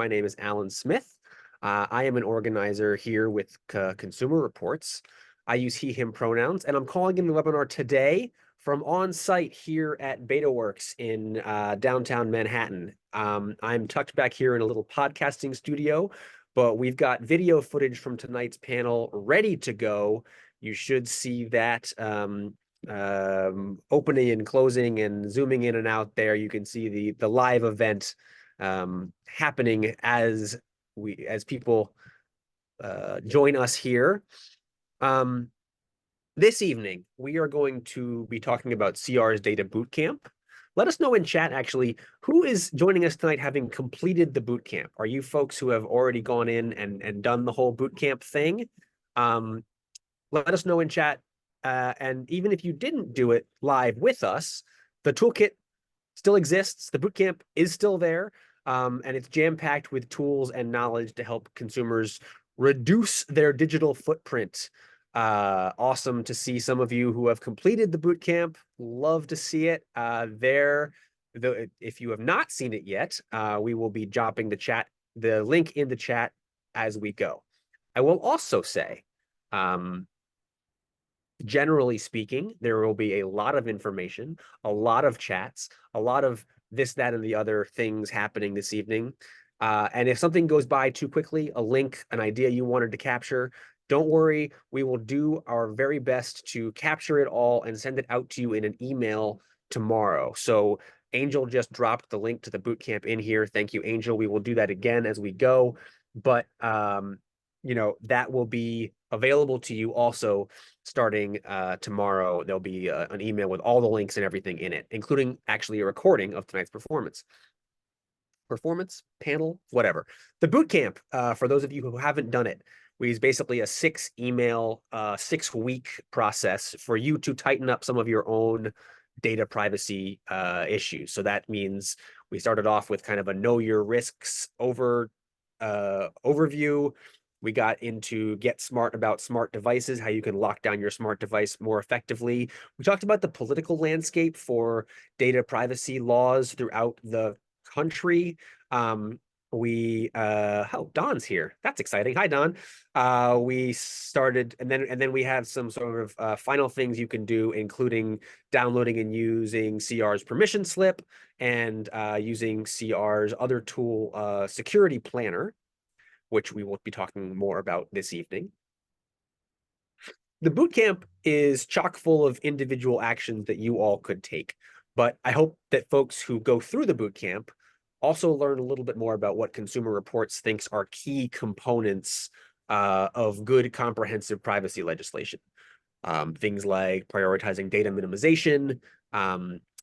My name is Alan Smith. I am an organizer here with Consumer Reports. I use he, him pronouns, and I'm calling in the webinar today from on site here at BetaWorks in downtown Manhattan. I'm tucked back here in a little podcasting studio, but we've got video footage from tonight's panel ready to go. You should see that opening and closing and zooming in and out there. You can see the live event happening as people join us here. This evening, we are going to be talking about CR's Data Bootcamp. Let us know in chat, actually, who is joining us tonight having completed the bootcamp. Are you folks who have already gone in and done the whole bootcamp thing? Let us know in chat. And even if you didn't do it live with us, the toolkit still exists. The bootcamp is still there. And it's jam-packed with tools and knowledge to help consumers reduce their digital footprint. Awesome to see some of you who have completed the bootcamp. Love to see it. If you have not seen it yet, we will be dropping the link in the chat as we go. I will also say, generally speaking, there will be a lot of information, a lot of chats, a lot of this, that, and the other things happening this evening. And if something goes by too quickly, a link, an idea you wanted to capture, don't worry. We will do our very best to capture it all and send it out to you in an email tomorrow. So Angel just dropped the link to the bootcamp in here. Thank you, Angel. We will do that again as we go. But that will be available to you also starting tomorrow. There'll be an email with all the links and everything in it, including actually a recording of tonight's performance, panel, whatever. The bootcamp, for those of you who haven't done it, is basically a 6-week process for you to tighten up some of your own data privacy issues. So that means we started off with kind of a know your risks overview. We got into get smart about smart devices, how you can lock down your smart device more effectively. We talked about the political landscape for data privacy laws throughout the country. Don's here. That's exciting. Hi, Don. We started, and then we have some sort of final things you can do, including downloading and using CR's permission slip and using CR's other tool, Security Planner, which we will be talking more about this evening. The bootcamp is chock full of individual actions that you all could take, but I hope that folks who go through the bootcamp also learn a little bit more about what Consumer Reports thinks are key components of good comprehensive privacy legislation. Things like prioritizing data minimization,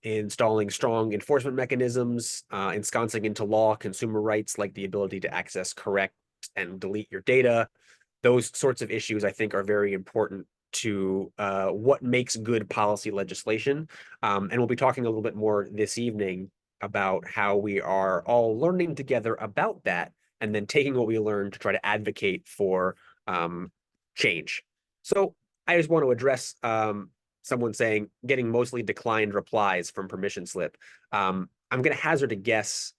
installing strong enforcement mechanisms, ensconcing into law consumer rights like the ability to access, correct, and delete your data. Those sorts of issues, I think, are very important to what makes good policy legislation. And we'll be talking a little bit more this evening about how we are all learning together about that and then taking what we learned to try to advocate for change. So I just want to address someone saying getting mostly declined replies from permission slip. I'm going to hazard a guess,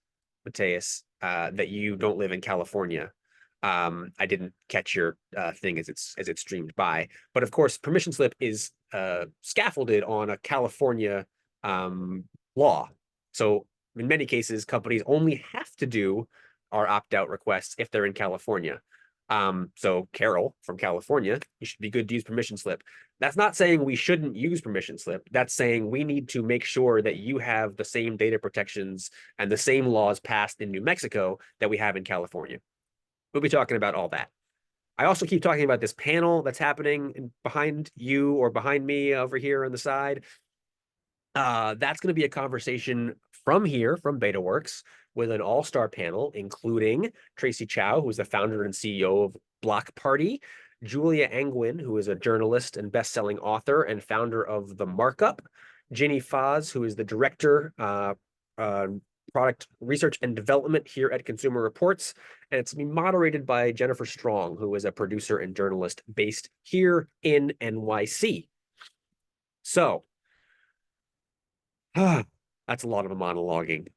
Mateus, that you don't live in California. I didn't catch your thing as it streamed by, but of course, permission slip is scaffolded on a California law. So in many cases, companies only have to do our opt-out requests if they're in California. So Carol from California, you should be good to use permission slip. That's not saying we shouldn't use permission slip. That's saying we need to make sure that you have the same data protections and the same laws passed in New Mexico that we have in California. We'll be talking about all that. I also keep talking about this panel that's happening behind you or behind me over here on the side. That's going to be a conversation from here, from BetaWorks, with an all-star panel, including Tracy Chou, who is the founder and CEO of Block Party, Julia Angwin, who is a journalist and best-selling author and founder of the Markup, Ginny Fahs, who is the director, product research and development here at Consumer Reports, and it's being moderated by Jennifer Strong, who is a producer and journalist based here in NYC. So, that's a lot of monologuing.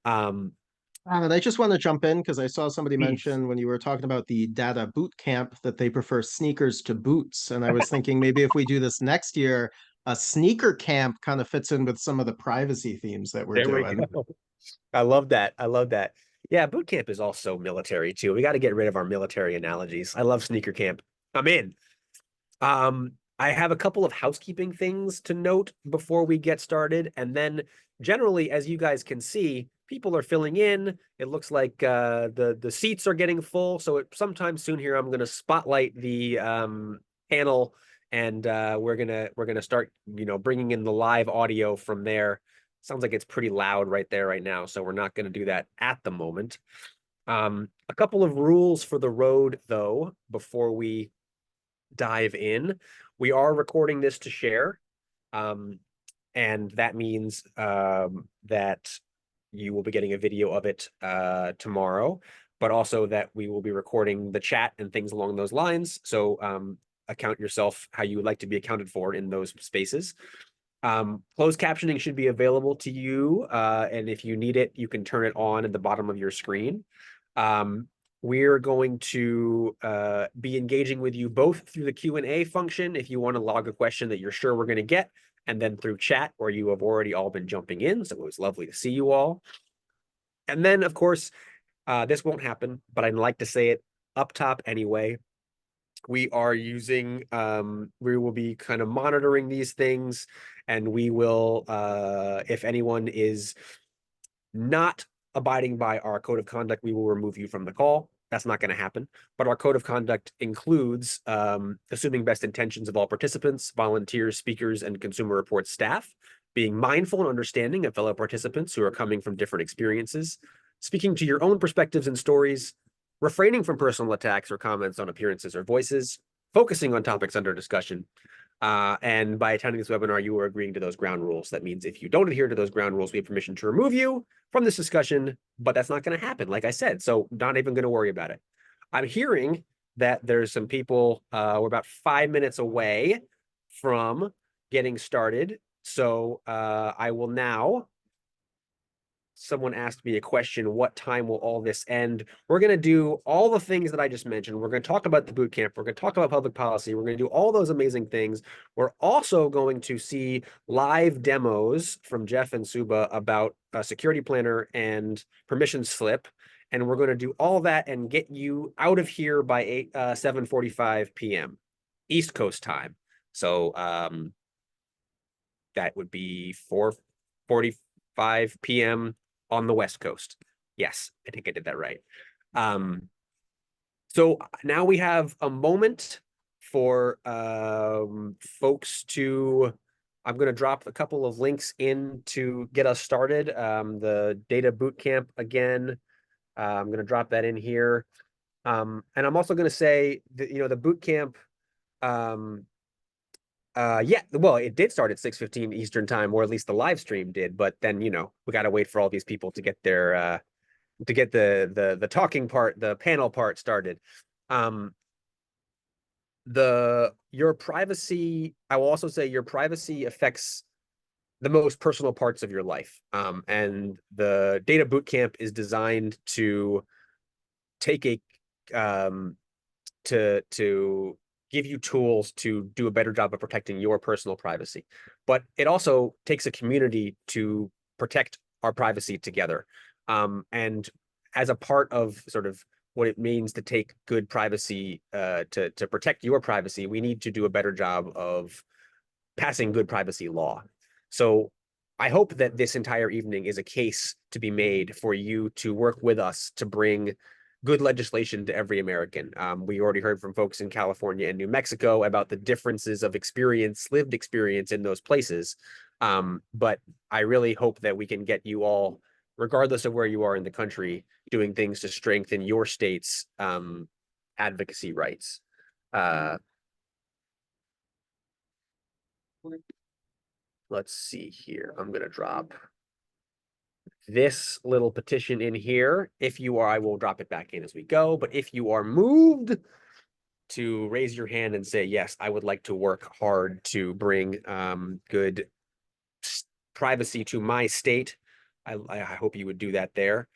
And I just want to jump in because I saw somebody Please. mention when you were talking about the data boot camp that they prefer sneakers to boots. And I was thinking maybe if we do this next year, a sneaker camp kind of fits in with some of the privacy themes that we're There we doing. go. I love that. I love that. Yeah, boot camp is also military too. We got to get rid of our military analogies. I love sneaker camp. I'm in. I have a couple of housekeeping things to note before we get started. And then generally, as you guys can see, people are filling in. It looks like the seats are getting full. So sometime soon here, I'm gonna spotlight the panel and we're gonna start, bringing in the live audio from there. Sounds like it's pretty loud right there right now, so we're not gonna do that at the moment. A couple of rules for the road, though, before we dive in. We are recording this to share. Um, and that means that you will be getting a video of it tomorrow, but also that we will be recording the chat and things along those lines. So account yourself how you would like to be accounted for in those spaces. Closed captioning should be available to you, and if you need it, you can turn it on at the bottom of your screen. Um, we're going to be engaging with you both through the Q&A function if you want to log a question that you're sure we're going to get, and then through chat where you have already all been jumping in. So it was lovely to see you all. And then, of course, this won't happen, but I'd like to say it up top anyway. We are using, we will be kind of monitoring these things, and we will, if anyone is not abiding by our code of conduct, we will remove you from the call. That's not going to happen. But our code of conduct includes assuming best intentions of all participants, volunteers, speakers, and Consumer Reports staff, being mindful and understanding of fellow participants who are coming from different experiences, speaking to your own perspectives and stories, refraining from personal attacks or comments on appearances or voices, focusing on topics under discussion, and by attending this webinar, you are agreeing to those ground rules. That means if you don't adhere to those ground rules, we have permission to remove you from this discussion, but that's not going to happen, like I said. So not even going to worry about it. I'm hearing that there's some people, we're about 5 minutes away from getting started. So I will now, someone asked me a question, what time will all this end? We're going to do all the things that I just mentioned. We're going to talk about the boot camp. We're going to talk about public policy. We're going to do all those amazing things. We're also going to see live demos from Jeff and Suba about a security planner and permission slip. And we're going to do all that and get you out of here by 7:45 p.m. East Coast time. So that would be 4:45 p.m. on the West Coast. Yes, I think I did that right. So now we have a moment for folks to. I'm going to drop a couple of links in to get us started. The data bootcamp again. I'm going to drop that in here. And I'm also going to say that, the bootcamp. Yeah, well, it did start at 6:15 Eastern time, or at least the live stream did, but then, we got to wait for all these people to get their to get the talking part, the panel part started. Um your privacy, I will also say your privacy affects the most personal parts of your life. And the data bootcamp is designed to take a to give you tools to do a better job of protecting your personal privacy. But it also takes a community to protect our privacy together. And as a part of sort of what it means to take good privacy, to protect your privacy, we need to do a better job of passing good privacy law. So I hope that this entire evening is a case to be made for you to work with us to bring good legislation to every American. We already heard from folks in California and New Mexico about the differences of experience, lived experience in those places. But I really hope that we can get you all, regardless of where you are in the country, doing things to strengthen your state's advocacy rights. Let's see here. I'm going to drop this little petition in here. If you are, I will drop it back in as we go. But if you are moved to raise your hand and say, yes, I would like to work hard to bring good privacy to my state, I hope you would do that there.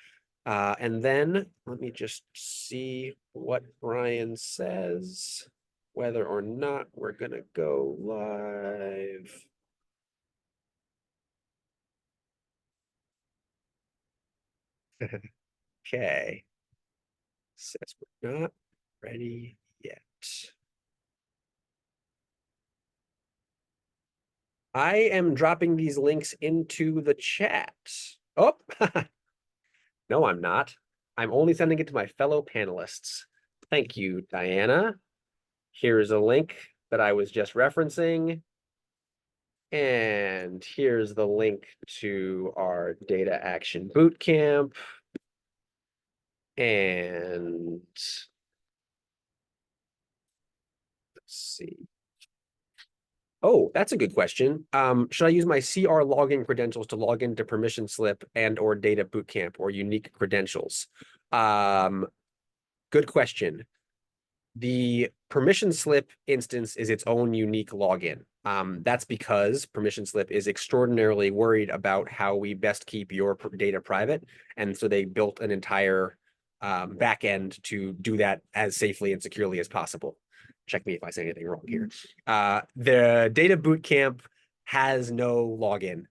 And then let me just see what Brian says, whether or not we're gonna go live. Okay. Says we're not ready yet. I am dropping these links into the chat. Oh, no, I'm not. I'm only sending it to my fellow panelists. Thank you, Diana. Here's a link that I was just referencing. And here's the link to our data action bootcamp. And let's see. Oh, that's a good question. Should I use my CR login credentials to log into permission slip and or data bootcamp or unique credentials? Good question. The permission slip instance is its own unique login. That's because permission slip is extraordinarily worried about how we best keep your data private. And so they built an entire backend to do that as safely and securely as possible. Check me if I say anything wrong here. The data bootcamp has no login.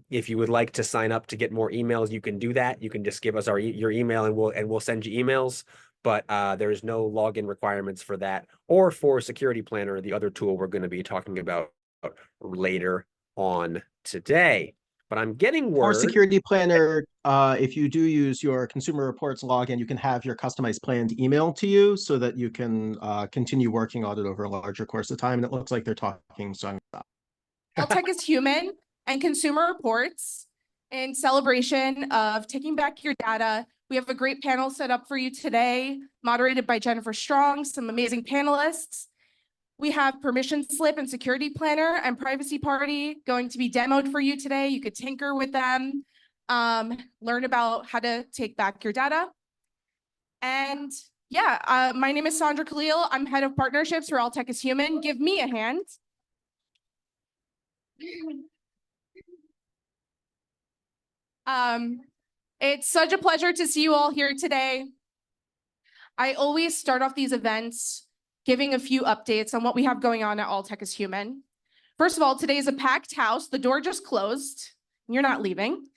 If you would like to sign up to get more emails, you can do that. You can just give us your email and we'll send you emails. But there's no login requirements for that or for Security Planner, the other tool we're going to be talking about later on today. But I'm getting word. For Security Planner, if you do use your Consumer Reports login, you can have your customized plan emailed to you so that you can continue working on it over a larger course of time. And it looks like they're talking, so I'm stop. All Tech is Human and Consumer Reports in celebration of taking back your data. We have a great panel set up for you today, moderated by Jennifer Strong, some amazing panelists. We have Permission Slip and Security Planner and Privacy Party going to be demoed for you today. You could tinker with them, learn about how to take back your data. And yeah, my name is Sandra Khalil. I'm head of partnerships for All Tech is Human. Give me a hand. It's such a pleasure to see you all here today. I always start off these events giving a few updates on what we have going on at All Tech is Human. First of all, today is a packed house. The door just closed. You're not leaving.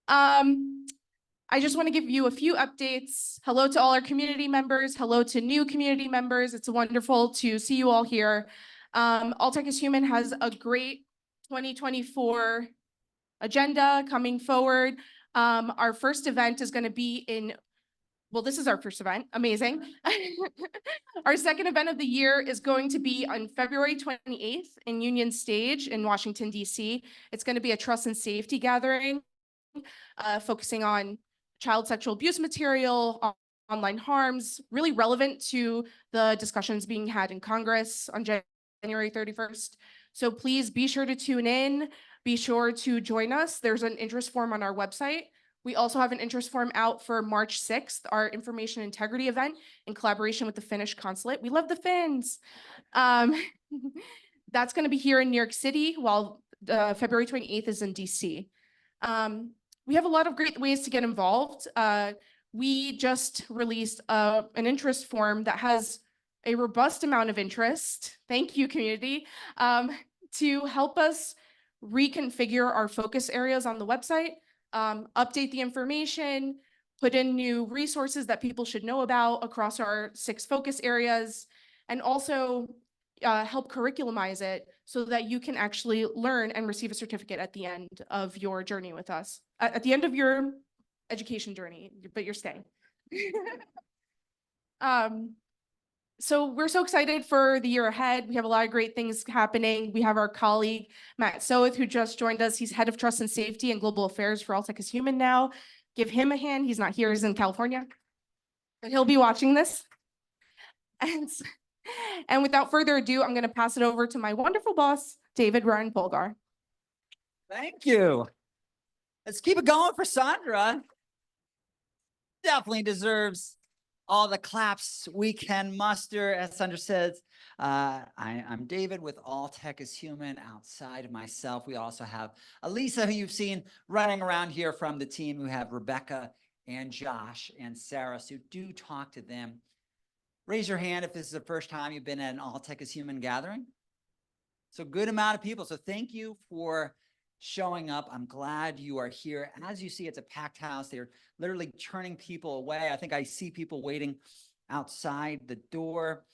I just want to give you a few updates. Hello to all our community members. Hello to new community members. It's wonderful to see you all here. All Tech is Human has a great 2024 agenda coming forward. Our first event is going to be well, this is our first event. Amazing. Our second event of the year is going to be on February 28th in Union Stage in Washington, D.C. It's going to be a trust and safety gathering, focusing on child sexual abuse material, online harms, really relevant to the discussions being had in Congress on January 31st. So please be sure to tune in. Be sure to join us. There's an interest form on our website. We also have an interest form out for March 6th, our information integrity event in collaboration with the Finnish consulate. We love the Finns. That's going to be here in New York City, while February 28th is in DC. We have a lot of great ways to get involved. We just released an interest form that has a robust amount of interest. Thank you, community, to help us reconfigure our focus areas on the website, update the information, put in new resources that people should know about across our 6 focus areas, and also help curriculumized it so that you can actually learn and receive a certificate at the end of your journey with us, at the end of your education journey, but you're staying. So we're so excited for the year ahead. We have a lot of great things happening. We have our colleague, Matt Soeth, who just joined us. He's head of trust and safety and global affairs for All Tech is Human now. Give him a hand. He's not here, he's in California, but he'll be watching this. And without further ado, I'm going to pass it over to my wonderful boss, David Ryan Polgar. Thank you. Let's keep it going for Sandra. Definitely deserves all the claps we can muster. As Sandra says, I'm David with All Tech is Human. Outside of myself, we also have Elisa, who you've seen running around here from the team. We have Rebecca and Josh and Sarah. So do talk to them. Raise your hand if this is the first time you've been at an All Tech is Human gathering. So good amount of people. So thank you for showing up. I'm glad you are here. As you see, it's a packed house. They're literally turning people away. I think I see people waiting outside the door.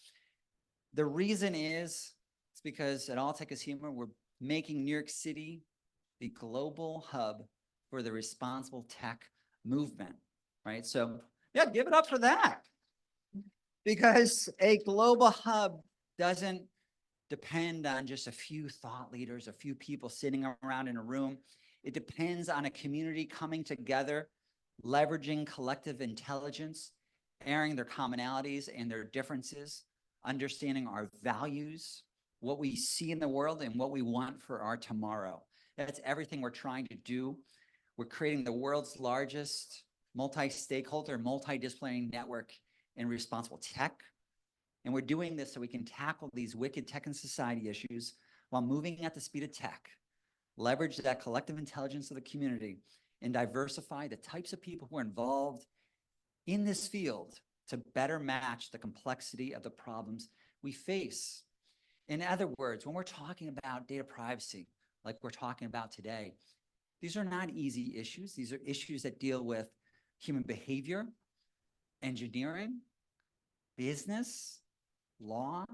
The reason is, it's because at All Tech is Human, we're making New York City the global hub for the responsible tech movement, right? So yeah, give it up for that. Because a global hub doesn't depend on just a few thought leaders, a few people sitting around in a room. It depends on a community coming together, leveraging collective intelligence, airing their commonalities and their differences, understanding our values, what we see in the world, and what we want for our tomorrow. That's everything we're trying to do. We're creating the world's largest multi-stakeholder, multidisciplinary network in responsible tech. And we're doing this so we can tackle these wicked tech and society issues while moving at the speed of tech, leverage that collective intelligence of the community, and diversify the types of people who are involved in this field to better match the complexity of the problems we face. In other words, when we're talking about data privacy, like we're talking about today, these are not easy issues. These are issues that deal with human behavior, engineering, business, law.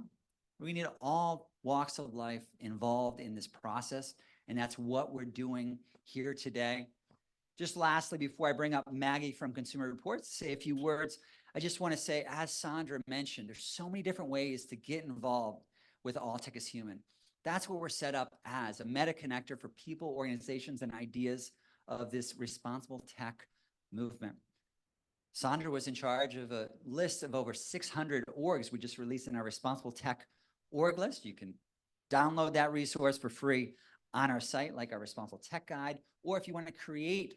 We need all walks of life involved in this process, and that's what we're doing here today. Just lastly, before I bring up Maggie from Consumer Reports to say a few words, I just want to say, as Sandra mentioned, there's so many different ways to get involved with All Tech is Human. That's what we're set up as, a meta connector for people, organizations, and ideas of this responsible tech movement. Sandra was in charge of a list of over 600 orgs we just released in our Responsible Tech org list. You can download that resource for free on our site, like our Responsible Tech Guide, or if you want to create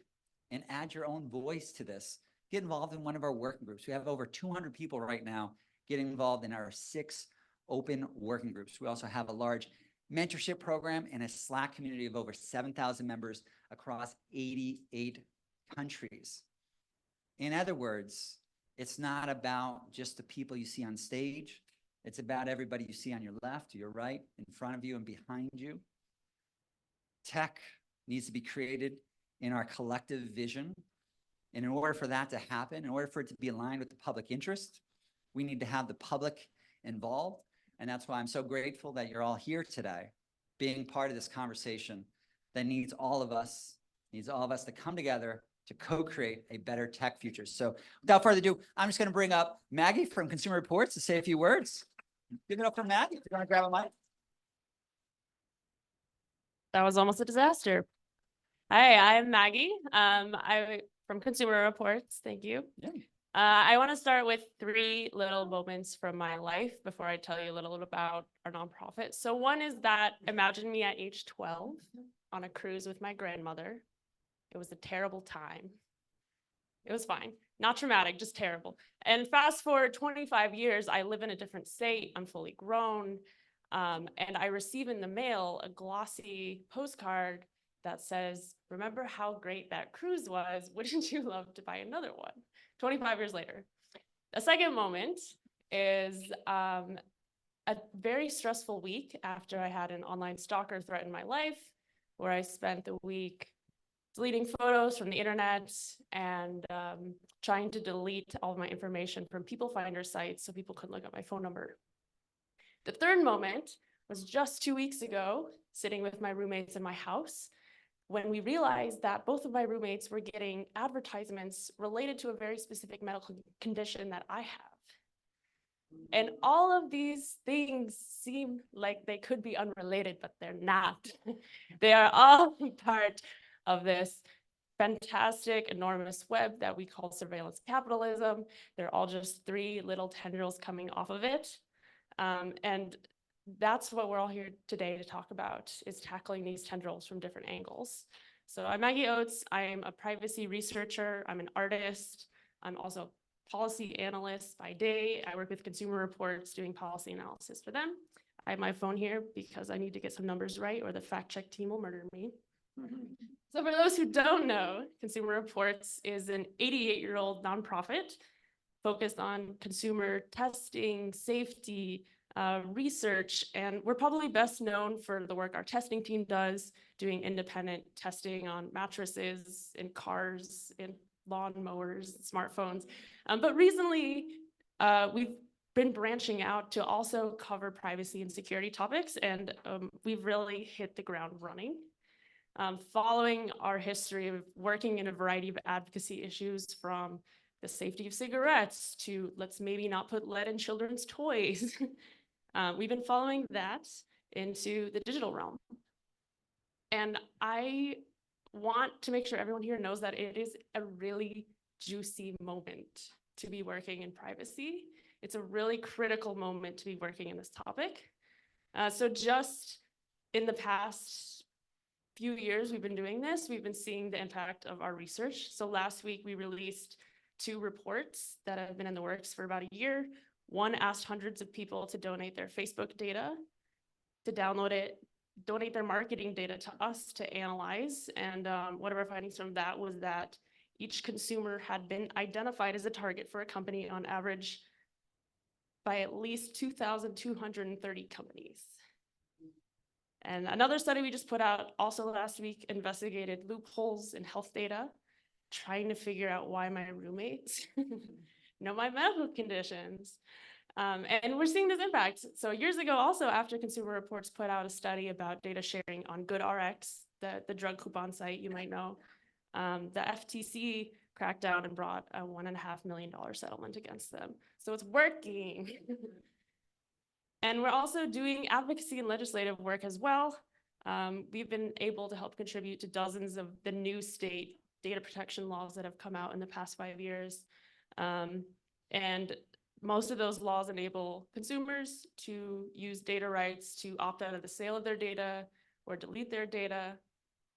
and add your own voice to this, get involved in one of our working groups. We have over 200 people right now getting involved in our 6 open working groups. We also have a large mentorship program and a Slack community of over 7,000 members across 88 countries. In other words, it's not about just the people you see on stage. It's about everybody you see on your left, your right, in front of you, and behind you. Tech needs to be created in our collective vision. And in order for that to happen, in order for it to be aligned with the public interest, we need to have the public involved. And that's why I'm so grateful that you're all here today, being part of this conversation that needs all of us to come together to co-create a better tech future. So without further ado, I'm just going to bring up Maggie from Consumer Reports to say a few words. Give it up for Maggie. If you want to grab a mic. That was almost a disaster. Hi, I'm Maggie. I'm from Consumer Reports. Thank you. Yeah. I want to start with 3 little moments from my life before I tell you a little bit about our nonprofit. So one is that imagine me at age 12 on a cruise with my grandmother. It was a terrible time. It was fine. Not traumatic, just terrible. And fast forward 25 years, I live in a different state. I'm fully grown. And I receive in the mail a glossy postcard that says, remember how great that cruise was? Wouldn't you love to buy another one? 25 years later. The second moment is a very stressful week after I had an online stalker threaten my life, where I spent the week deleting photos from the internet and trying to delete all of my information from people finder sites so people couldn't look up my phone number. The third moment was just 2 weeks ago, sitting with my roommates in my house, when we realized that both of my roommates were getting advertisements related to a very specific medical condition that I have. And all of these things seem like they could be unrelated, but they're not. They are all part of this fantastic, enormous web that we call surveillance capitalism. They're all just 3 little tendrils coming off of it. And that's what we're all here today to talk about, is tackling these tendrils from different angles. So I'm Maggie Oates. I'm a privacy researcher. I'm an artist. I'm also policy analyst by day. I work with Consumer Reports doing policy analysis for them. I have my phone here because I need to get some numbers right or the fact check team will murder me. So for those who don't know, Consumer Reports is an 88-year-old nonprofit focused on consumer testing, safety, research, and we're probably best known for the work our testing team does, doing independent testing on mattresses, in cars, in lawn mowers, smartphones. But recently, we've been branching out to also cover privacy and security topics, and we've really hit the ground running. Following our history of working in a variety of advocacy issues, from the safety of cigarettes to let's maybe not put lead in children's toys. We've been following that into the digital realm. And I want to make sure everyone here knows that it is a really juicy moment to be working in privacy. It's a really critical moment to be working in this topic. So just in the past few years we've been doing this, we've been seeing the impact of our research. So last week we released 2 reports that have been in the works for about a year. One asked hundreds of people to donate their Facebook data, to download it, donate their marketing data to us to analyze. And one of our findings from that was that each consumer had been identified as a target for a company on average by at least 2,230 companies. And another study we just put out also last week investigated loopholes in health data, trying to figure out why my roommates know my medical conditions. And we're seeing this impact. So years ago, also after Consumer Reports put out a study about data sharing on GoodRx, the drug coupon site you might know, the FTC cracked down and brought a $1.5 million settlement against them. So it's working. And we're also doing advocacy and legislative work as well. We've been able to help contribute to dozens of the new state data protection laws that have come out in the past 5 years. And most of those laws enable consumers to use data rights to opt out of the sale of their data or delete their data,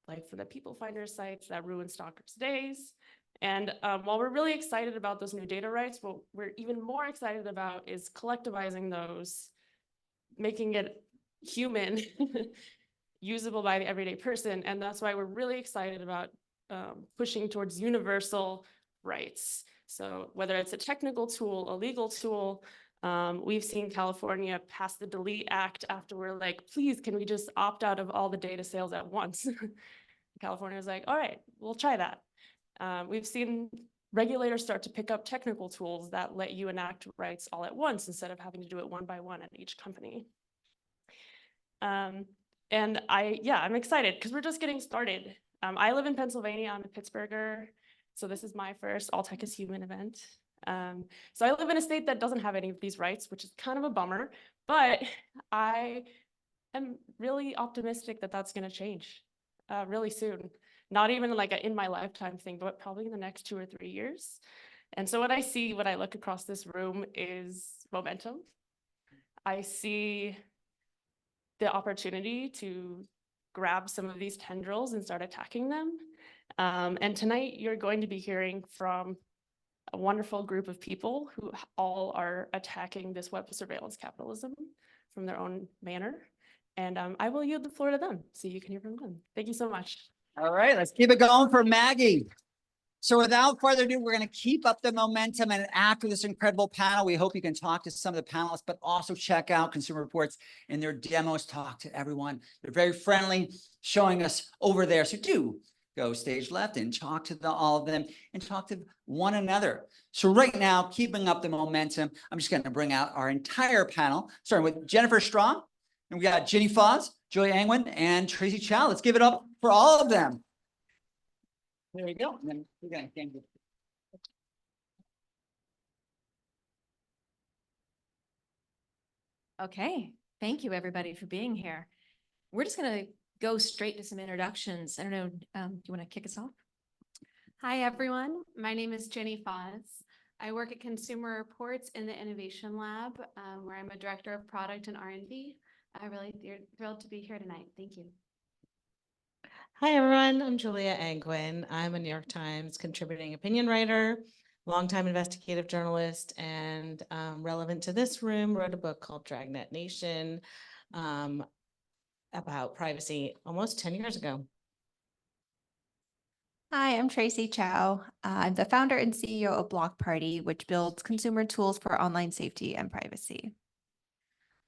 like for the People Finder sites that ruin stalkers' days. And while we're really excited about those new data rights, what we're even more excited about is collectivizing those, making it human, usable by the everyday person. And that's why we're really excited about pushing towards universal rights. So whether it's a technical tool, a legal tool, we've seen California pass the Delete Act after we're like, please, can we just opt out of all the data sales at once? California was like, all right, we'll try that. We've seen regulators start to pick up technical tools that let you enact rights all at once instead of having to do it one by one at each company. And I'm excited because we're just getting started. I live in Pennsylvania. I'm a Pittsburgher. So this is my first All Tech is Human event. So I live in a state that doesn't have any of these rights, which is kind of a bummer, but I am really optimistic that that's going to change really soon. Not even like a in my lifetime thing, but probably in the next 2 or 3 years. And so what I see when I look across this room is momentum. I see the opportunity to grab some of these tendrils and start attacking them. And tonight you're going to be hearing from a wonderful group of people who all are attacking this web surveillance capitalism from their own manner. And I will yield the floor to them so you can hear from them. Thank you so much. All right, let's keep it going for Maggie. So without further ado, we're going to keep up the momentum. And after this incredible panel, we hope you can talk to some of the panelists, but also check out Consumer Reports in their demos, talk to everyone. They're very friendly, showing us over there. So do go stage left and talk to all of them and talk to one another. So right now, keeping up the momentum, I'm just going to bring out our entire panel, starting with Jennifer Strong. And we got Ginny Fahs, Joy Angwin, and Tracy Chou. Let's give it up for all of them. There we go. And then we're going to Okay, thank you everybody for being here. We're just gonna go straight to some introductions. I don't know, do you want to kick us off? Hi, everyone. My name is Ginny Fahs. I work at Consumer Reports in the Innovation Lab, where I'm a director of product and R&D. I'm really thrilled to be here tonight. Thank you. Hi, everyone. I'm Julia Angwin. I'm a New York Times contributing opinion writer, longtime investigative journalist and relevant to this room, wrote a book called Dragnet Nation about privacy almost 10 years ago. Hi, I'm Tracy Chou. I'm the founder and CEO of Block Party, which builds consumer tools for online safety and privacy.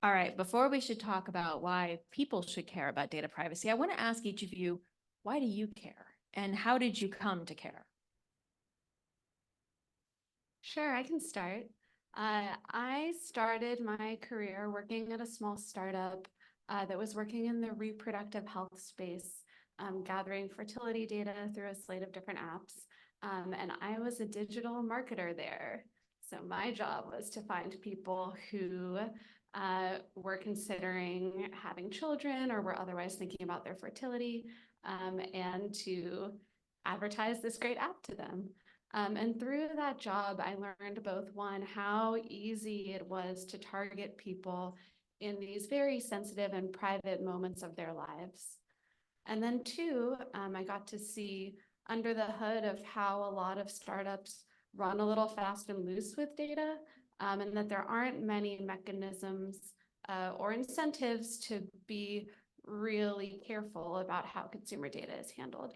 All right, before we should talk about why people should care about data privacy, I want to ask each of you, why do you care? And how did you come to care? Sure, I can start. I started my career working at a small startup that was working in the reproductive health space, gathering fertility data through a slate of different apps. And I was a digital marketer there. So my job was to find people who were considering having children or were otherwise thinking about their fertility, and to advertise this great app to them. And through that job, I learned both, one, how easy it was to target people in these very sensitive and private moments of their lives. And then two, I got to see under the hood of how a lot of startups run a little fast and loose with data, and that there aren't many mechanisms or incentives to be really careful about how consumer data is handled.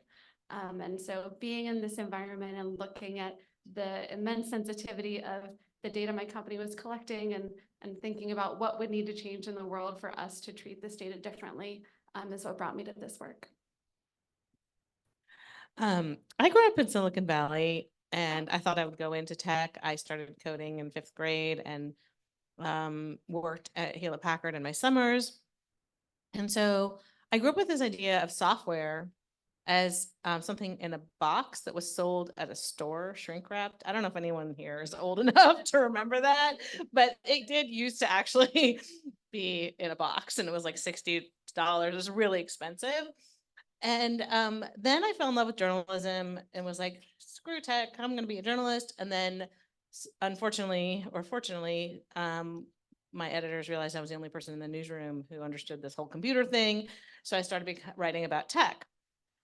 And so being in this environment and looking at the immense sensitivity of the data my company was collecting and thinking about what would need to change in the world for us to treat this data differently is what brought me to this work. I grew up in Silicon Valley and I thought I would go into tech. I started coding in 5th grade and worked at Hewlett Packard in my summers. And so I grew up with this idea of software as something in a box that was sold at a store, shrink wrapped. I don't know if anyone here is old enough to remember that, but it did used to actually be in a box and it was like $60. It was really expensive. And then I fell in love with journalism and was like, screw tech, I'm going to be a journalist. And then unfortunately, or fortunately, my editors realized I was the only person in the newsroom who understood this whole computer thing. So I started writing about tech.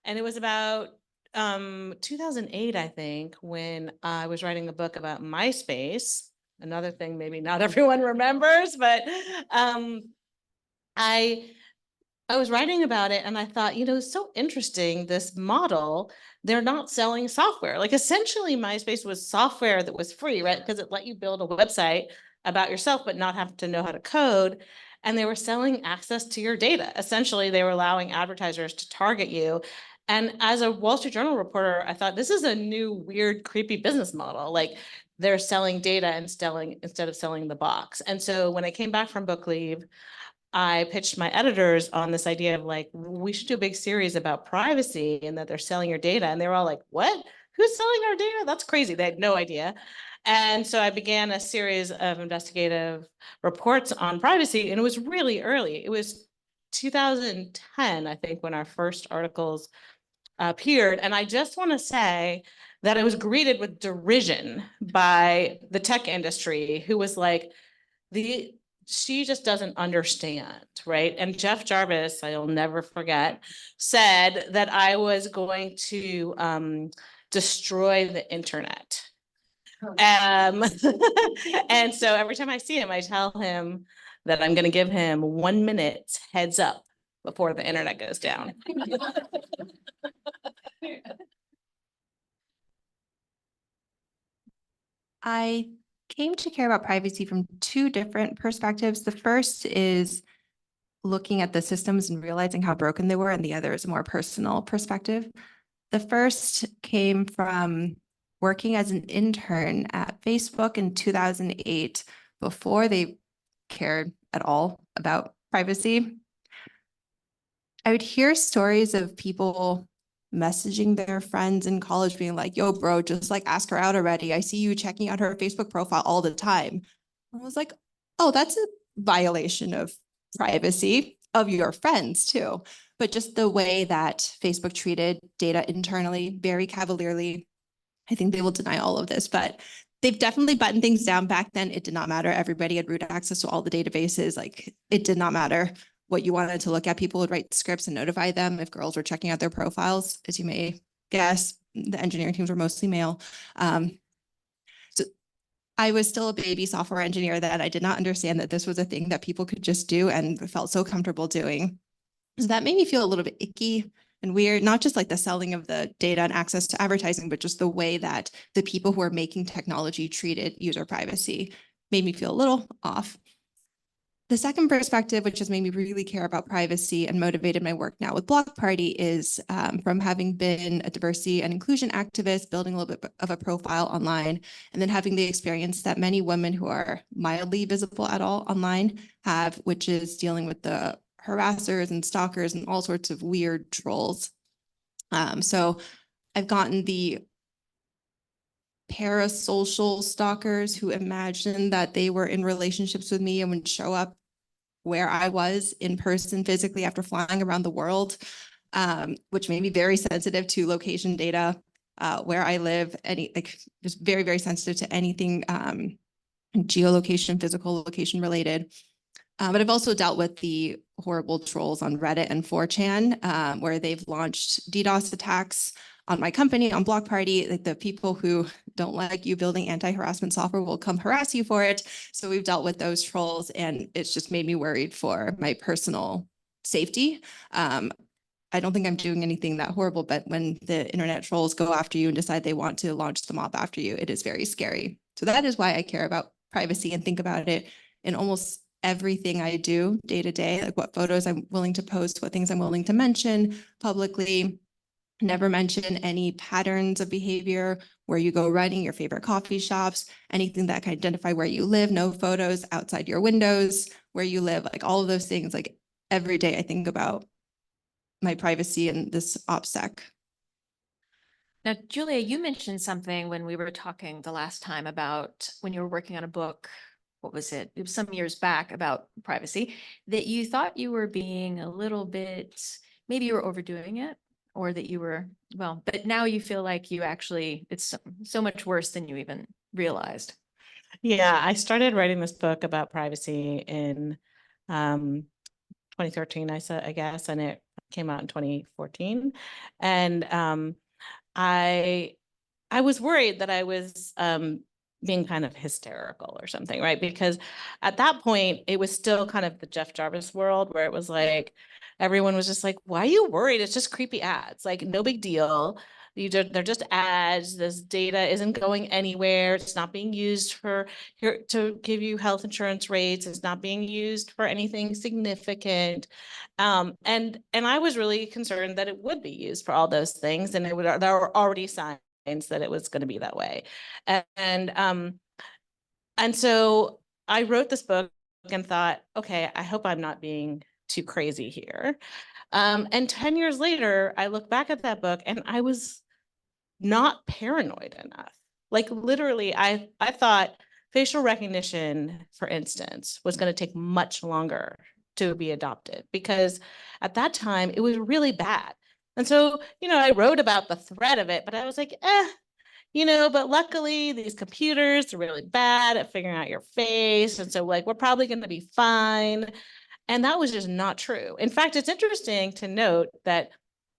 And it was about 2008, I think, when I was writing a book about MySpace, another thing maybe not everyone remembers, but I was writing about it and I thought, you know, it's so interesting, this model, they're not selling software. Like essentially MySpace was software that was free, right? Because it let you build a website about yourself, but not have to know how to code. And they were selling access to your data. Essentially, they were allowing advertisers to target you. And as a Wall Street Journal reporter, I thought this is a new, weird, creepy business model. Like they're selling data and instead of selling the box. And so when I came back from book leave, I pitched my editors on this idea of like, we should do a big series about privacy and that they're selling your data. And they were all like, what? Who's selling our data? That's crazy. They had no idea. And so I began a series of investigative reports on privacy, and it was really early. It was 2010, I think, when our first articles appeared. And I just want to say that I was greeted with derision by the tech industry, who was like, she just doesn't understand, right? And Jeff Jarvis, I'll never forget, said that I was going to destroy the internet. And so every time I see him, I tell him that I'm going to give him 1 minute heads up before the internet goes down. I came to care about privacy from two different perspectives. The first is looking at the systems and realizing how broken they were, and the other is a more personal perspective. The first came from working as an intern at Facebook in 2008, before they cared at all about privacy. I would hear stories of people messaging their friends in college being like, yo, bro, just like ask her out already. I see you checking out her Facebook profile all the time. I was like, oh, that's a violation of privacy of your friends too. But just the way that Facebook treated data internally, very cavalierly. I think they will deny all of this, but they've definitely buttoned things down. Back then. It did not matter. Everybody had root access to all the databases. Like it did not matter what you wanted to look at. People would write scripts and notify them if girls were checking out their profiles. As you may guess, the engineering teams were mostly male. I was still a baby software engineer then. I did not understand that this was a thing that people could just do and felt so comfortable doing. So that made me feel a little bit icky and weird, not just like the selling of the data and access to advertising, but just the way that the people who are making technology treated user privacy made me feel a little off. The second perspective, which has made me really care about privacy and motivated my work now with Block Party, is from having been a diversity and inclusion activist, building a little bit of a profile online, and then having the experience that many women who are mildly visible at all online have, which is dealing with the harassers and stalkers and all sorts of weird trolls. So I've gotten the parasocial stalkers who imagined that they were in relationships with me and would show up where I was in person physically after flying around the world, which made me very sensitive to location data, where I live, just very, very sensitive to anything geolocation, physical location related. But I've also dealt with the horrible trolls on Reddit and 4chan, where they've launched DDoS attacks on my company, on Block Party. Like the people who don't like you building anti-harassment software will come harass you for it. So we've dealt with those trolls, and it's just made me worried for my personal safety. I don't think I'm doing anything that horrible, but when the internet trolls go after you and decide they want to launch the mob after you, it is very scary. So that is why I care about privacy and think about it in almost everything I do day to day, like what photos I'm willing to post, what things I'm willing to mention publicly. Never mention any patterns of behavior, where you go running, your favorite coffee shops, anything that can identify where you live, no photos outside your windows, where you live, like all of those things. Like every day I think about my privacy and this OPSEC. Now, Julia, you mentioned something when we were talking the last time about when you were working on a book. What was it? It was some years back about privacy, that you thought you were being a little bit, maybe you were overdoing it, or that you were, well, but now you feel like you actually, it's so much worse than you even realized. Yeah, I started writing this book about privacy in 2013, I guess, and it came out in 2014. And I was worried that I was being kind of hysterical or something, right? Because at that point, it was still kind of the Jeff Jarvis world, where it was like, everyone was just like, why are you worried? It's just creepy ads, like no big deal. They're just ads. This data isn't going anywhere. It's not being used to give you health insurance rates. It's not being used for anything significant. And I was really concerned that it would be used for all those things, and there were already signs that it was going to be that way. And so I wrote this book and thought, okay, I hope I'm not being too crazy here. And 10 years later, I look back at that book and I was not paranoid enough. Like literally, I thought facial recognition, for instance, was going to take much longer to be adopted, because at that time it was really bad. And so, I wrote about the threat of it, but I was like, but luckily these computers are really bad at figuring out your face. And so like, we're probably going to be fine. And that was just not true. In fact, it's interesting to note that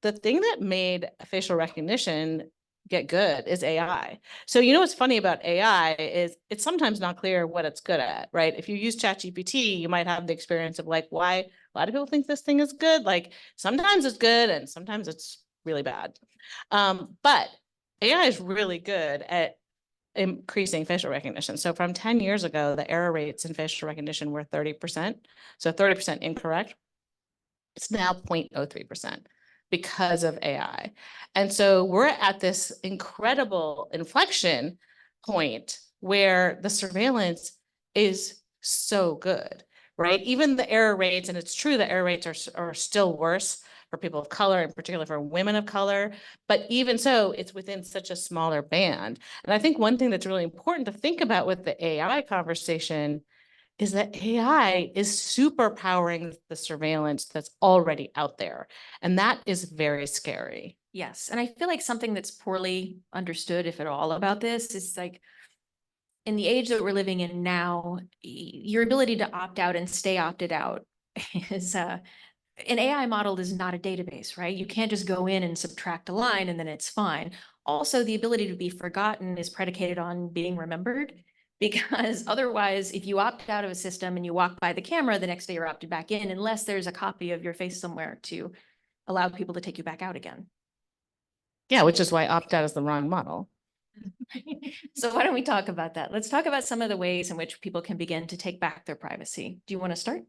the thing that made facial recognition get good is AI. So what's funny about AI is it's sometimes not clear what it's good at, right? If you use ChatGPT, you might have the experience of like, why a lot of people think this thing is good. Like sometimes it's good and sometimes it's really bad. But AI is really good at increasing facial recognition. So from 10 years ago, the error rates in facial recognition were 30%. So 30% incorrect. It's now 0.03% because of AI. And so we're at this incredible inflection point where the surveillance is so good, right? Even the error rates, and it's true that error rates are still worse for people of color, in particular for women of color, but even so, it's within such a smaller band. And I think one thing that's really important to think about with the AI conversation is that AI is super powering the surveillance that's already out there. And that is very scary. Yes. And I feel like something that's poorly understood, if at all, about this is like, in the age that we're living in now, your ability to opt out and stay opted out is an AI model is not a database, right? You can't just go in and subtract a line and then it's fine. Also, the ability to be forgotten is predicated on being remembered. Because otherwise, if you opt out of a system and you walk by the camera, the next day you're opted back in, unless there's a copy of your face somewhere to allow people to take you back out again. Yeah, which is why opt-out is the wrong model. So why don't we talk about that? Let's talk about some of the ways in which people can begin to take back their privacy. Do you want to start?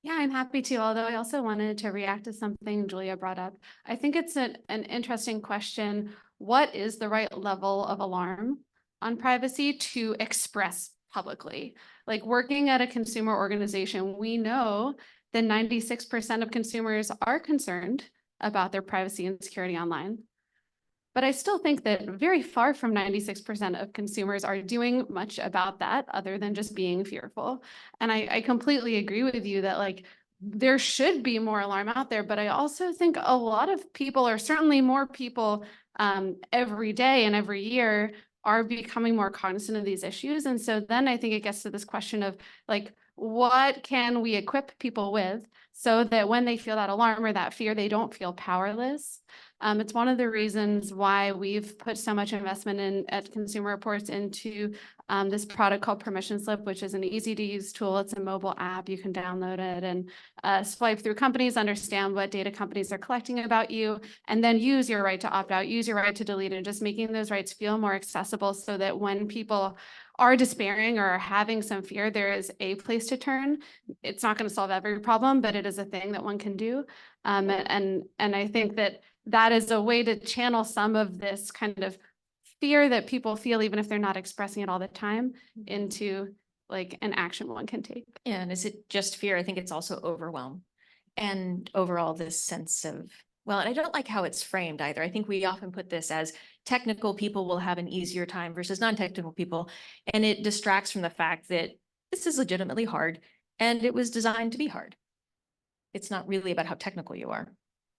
Yeah, I'm happy to, although I also wanted to react to something Julia brought up. I think it's an interesting question. What is the right level of alarm on privacy to express publicly? Like working at a consumer organization, we know that 96% of consumers are concerned about their privacy and security online. But I still think that very far from 96% of consumers are doing much about that other than just being fearful. And I completely agree with you that like there should be more alarm out there, but I also think a lot of people, or certainly more people every day and every year, are becoming more cognizant of these issues. And so then I think it gets to this question of like, what can we equip people with so that when they feel that alarm or that fear, they don't feel powerless? It's one of the reasons why we've put so much investment at Consumer Reports into this product called Permission Slip, which is an easy to use tool. It's a mobile app. You can download it and swipe through companies, understand what data companies are collecting about you, and then use your right to opt out, use your right to delete, and just making those rights feel more accessible so that when people are despairing or are having some fear, there is a place to turn. It's not going to solve every problem, but it is a thing that one can do. And I think that is a way to channel some of this kind of fear that people feel, even if they're not expressing it all the time, into like an action one can take. Yeah, and is it just fear? I think it's also overwhelm. And overall, this sense of, well, and I don't like how it's framed either. I think we often put this as technical people will have an easier time versus non-technical people. And it distracts from the fact that this is legitimately hard and it was designed to be hard. It's not really about how technical you are.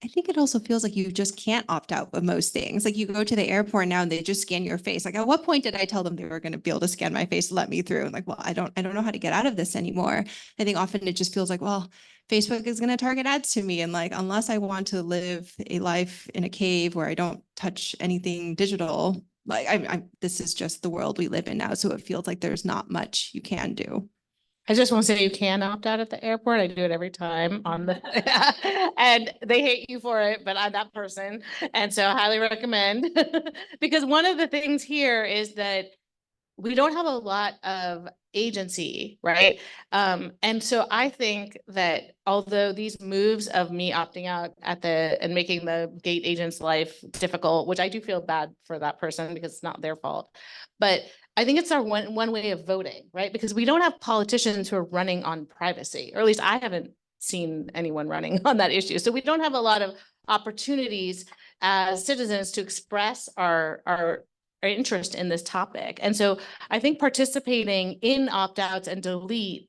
I think it also feels like you just can't opt out of most things. Like you go to the airport now and they just scan your face. Like at what point did I tell them they were going to be able to scan my face to let me through? I'm like, well, I don't know how to get out of this anymore. I think often it just feels like, well, Facebook is going to target ads to me. And like, unless I want to live a life in a cave where I don't touch anything digital, like this is just the world we live in now. So it feels like there's not much you can do. I just want to say you can opt out at the airport. I do it every time on the, and they hate you for it, but I'm that person. And so I highly recommend because one of the things here is that we don't have a lot of agency, right? And so I think that although these moves of me opting out and making the gate agent's life difficult, which I do feel bad for that person because it's not their fault, but I think it's our one way of voting, right? Because we don't have politicians who are running on privacy, or at least I haven't seen anyone running on that issue. So we don't have a lot of opportunities as citizens to express our interest in this topic. And so I think participating in opt-outs and deleting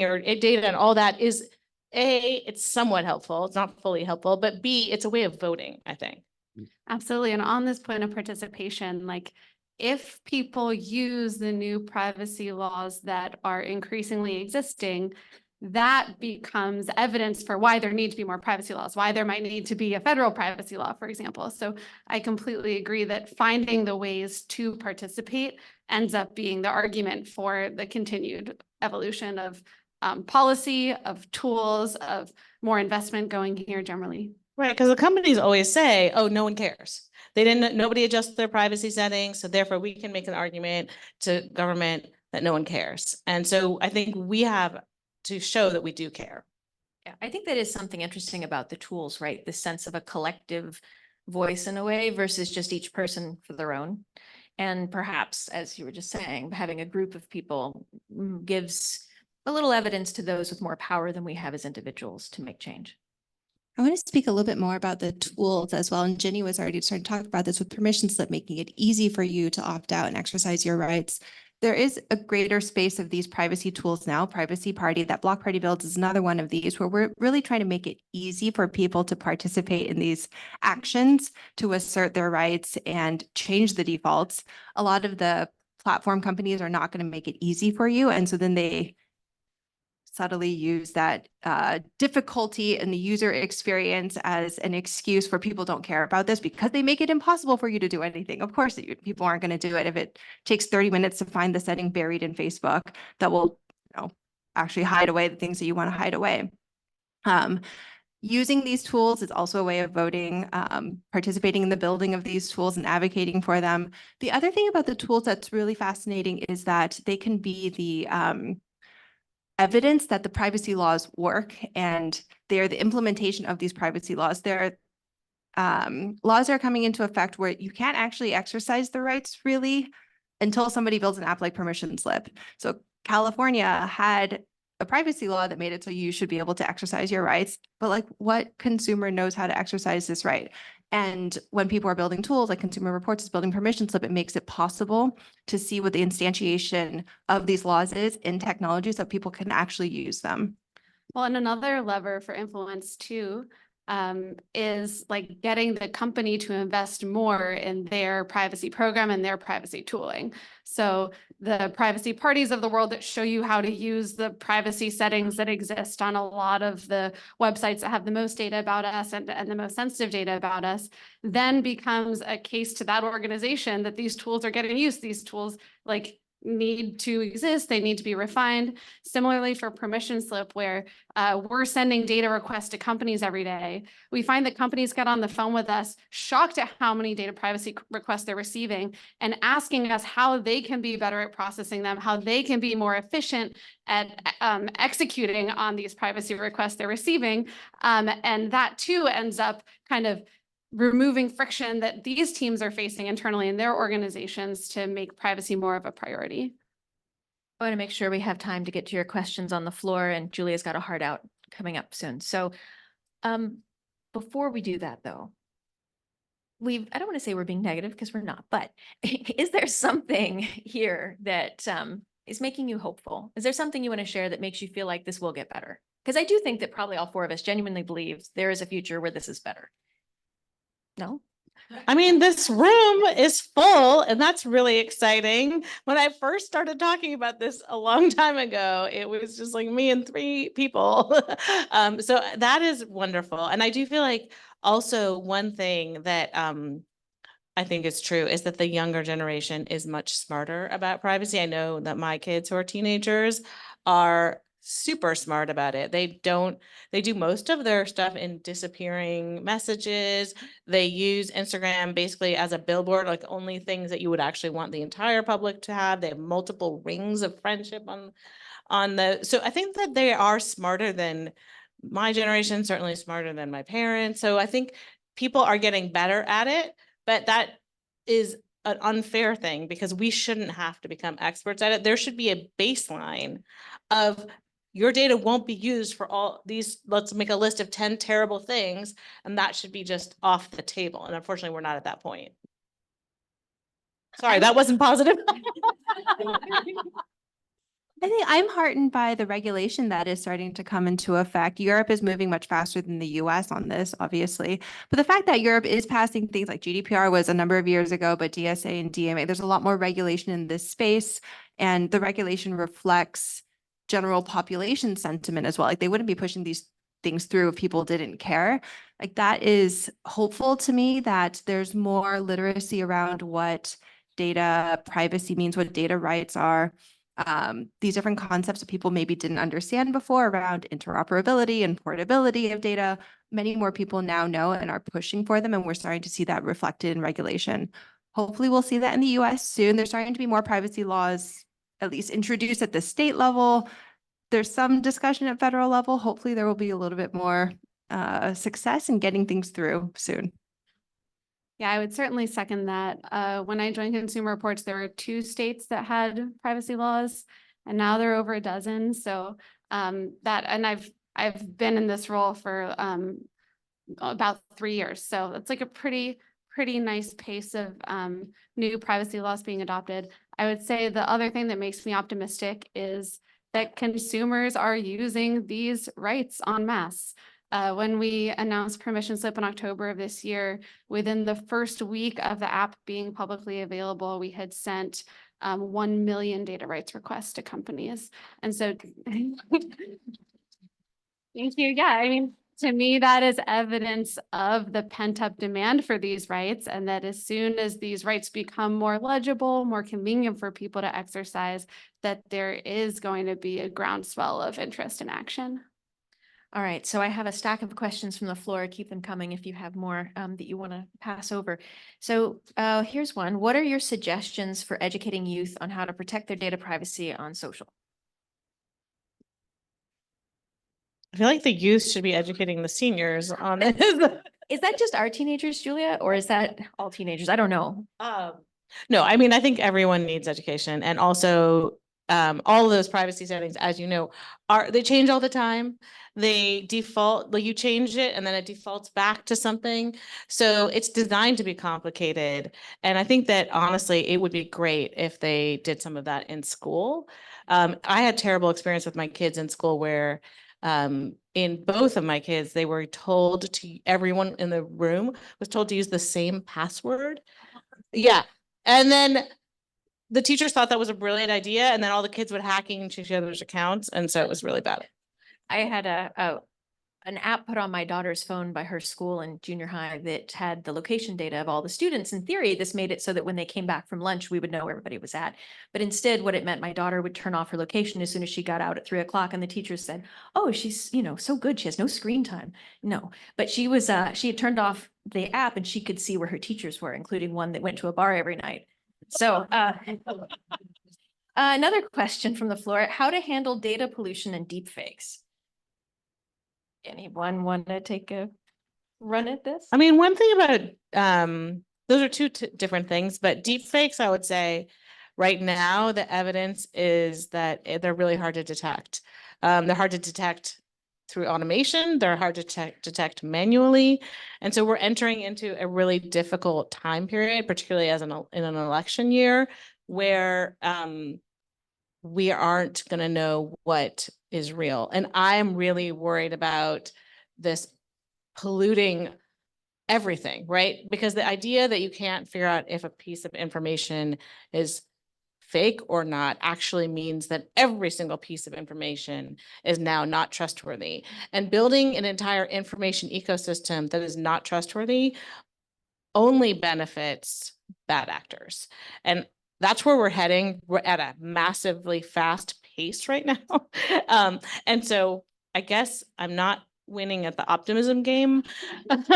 your data and all that is it's somewhat helpful. It's not fully helpful, but B, it's a way of voting, I think. Absolutely. And on this point of participation, like if people use the new privacy laws that are increasingly existing, that becomes evidence for why there need to be more privacy laws, why there might need to be a federal privacy law, for example. So I completely agree that finding the ways to participate ends up being the argument for the continued evolution of policy, of tools, of more investment going here generally. Right, because the companies always say, oh, no one cares. Nobody adjusts their privacy settings, so therefore we can make an argument to government that no one cares. And so I think we have to show that we do care. Yeah, I think that is something interesting about the tools, right? The sense of a collective voice in a way versus just each person for their own. And perhaps, as you were just saying, having a group of people gives a little evidence to those with more power than we have as individuals to make change. I want to speak a little bit more about the tools as well. And Ginny was already starting to talk about this with Permission Slip, making it easy for you to opt out and exercise your rights. There is a greater space of these privacy tools now. Privacy Party, that Block Party builds is another one of these where we're really trying to make it easy for people to participate in these actions, to assert their rights and change the defaults. A lot of the platform companies are not going to make it easy for you. And so then they subtly use that difficulty in the user experience as an excuse for people don't care about this because they make it impossible for you to do anything. Of course, people aren't going to do it if it takes 30 minutes to find the setting buried in Facebook that will, actually hide away the things that you want to hide away. Using these tools is also a way of voting, participating in the building of these tools and advocating for them. The other thing about the tools that's really fascinating is that they can be the evidence that the privacy laws work, and they're the implementation of these privacy laws. There are laws are coming into effect where you can't actually exercise the rights really until somebody builds an app like permission slip. So California had a privacy law that made it so you should be able to exercise your rights, but like what consumer knows how to exercise this right? And when people are building tools like Consumer Reports is building permission slip, it makes it possible to see what the instantiation of these laws is in technology so people can actually use them. Well, and another lever for influence too is like getting the company to invest more in their privacy program and their privacy tooling. So the privacy parties of the world that show you how to use the privacy settings that exist on a lot of the websites that have the most data about us and the most sensitive data about us, then becomes a case to that organization that these tools are getting used. These tools like need to exist, they need to be refined. Similarly for permission slip, where we're sending data requests to companies every day, we find that companies get on the phone with us, shocked at how many data privacy requests they're receiving, and asking us how they can be better at processing them, how they can be more efficient at executing on these privacy requests they're receiving. And that too ends up kind of removing friction that these teams are facing internally in their organizations to make privacy more of a priority. I want to make sure we have time to get to your questions on the floor, and Julia's got a hard out coming up soon. So before we do that though, I don't want to say we're being negative because we're not, but is there something here that is making you hopeful? Is there something you want to share that makes you feel like this will get better? Because I do think that probably all four of us genuinely believe there is a future where this is better. No? I mean, this room is full, and that's really exciting. When I first started talking about this a long time ago, it was just like me and 3 people. So that is wonderful. And I do feel like also one thing that I think is true is that the younger generation is much smarter about privacy. I know that my kids who are teenagers are super smart about it. They do most of their stuff in disappearing messages. They use Instagram basically as a billboard, like only things that you would actually want the entire public to have. They have multiple rings of friendship on the, so I think that they are smarter than my generation, certainly smarter than my parents. So I think people are getting better at it, but that is an unfair thing because we shouldn't have to become experts at it. There should be a baseline of your data won't be used for all these, let's make a list of 10 terrible things, and that should be just off the table. And unfortunately, we're not at that point. Sorry, that wasn't positive. I think I'm heartened by the regulation that is starting to come into effect. Europe is moving much faster than the US on this, obviously. But the fact that Europe is passing things like GDPR was a number of years ago, but DSA and DMA, there's a lot more regulation in this space. And the regulation reflects general population sentiment as well. Like they wouldn't be pushing these things through if people didn't care. Like that is hopeful to me that there's more literacy around what data privacy means, what data rights are. These different concepts that people maybe didn't understand before around interoperability and portability of data, many more people now know and are pushing for them, and we're starting to see that reflected in regulation. Hopefully we'll see that in the US soon. There's starting to be more privacy laws, at least introduced at the state level. There's some discussion at federal level. Hopefully there will be a little bit more success in getting things through soon. Yeah, I would certainly second that. When I joined Consumer Reports, there were 2 states that had privacy laws, and now there are over a dozen. So and I've been in this role for about 3 years. So it's like a pretty nice pace of new privacy laws being adopted. I would say the other thing that makes me optimistic is that consumers are using these rights en masse. When we announced permission slip in October of this year, within the first week of the app being publicly available, we had sent 1 million data rights requests to companies. And so thank you. Yeah, I mean, to me, that is evidence of the pent-up demand for these rights, and that as soon as these rights become more legible, more convenient for people to exercise, that there is going to be a groundswell of interest and action. All right, so I have a stack of questions from the floor. Keep them coming if you have more that you want to pass over. So here's one. What are your suggestions for educating youth on how to protect their data privacy on social? I feel like the youth should be educating the seniors on this. Is that just our teenagers, Julia, or is that all teenagers? I don't know. No, I mean, I think everyone needs education, and also all of those privacy settings, as you know, they change all the time. They default, like you change it and then it defaults back to something. So it's designed to be complicated. And I think that honestly, it would be great if they did some of that in school. I had terrible experience with my kids in school where in both of my kids, they were told to, everyone in the room was told to use the same password. Yeah. And then the teachers thought that was a brilliant idea. And then all the kids would hacking into each other's accounts. And so it was really bad. I had an app put on my daughter's phone by her school in junior high that had the location data of all the students. In theory, this made it so that when they came back from lunch, we would know where everybody was at. But instead, what it meant, my daughter would turn off her location as soon as she got out at 3 o'clock. And the teachers said, oh, she's, so good. She has no screen time. No, but she had turned off the app and she could see where her teachers were, including one that went to a bar every night. So another question from the floor, how to handle data pollution and deepfakes? Anyone want to take a run at this? I mean, one thing about those are two different things, but deep fakes, I would say right now, the evidence is that they're really hard to detect. They're hard to detect through automation. They're hard to detect manually. And so we're entering into a really difficult time period, particularly in an election year where we aren't going to know what is real. And I'm really worried about this polluting everything, right? Because the idea that you can't figure out if a piece of information is fake or not actually means that every single piece of information is now not trustworthy. And building an entire information ecosystem that is not trustworthy only benefits bad actors. And that's where we're heading. We're at a massively fast pace right now. And so I guess I'm not winning at the optimism game. But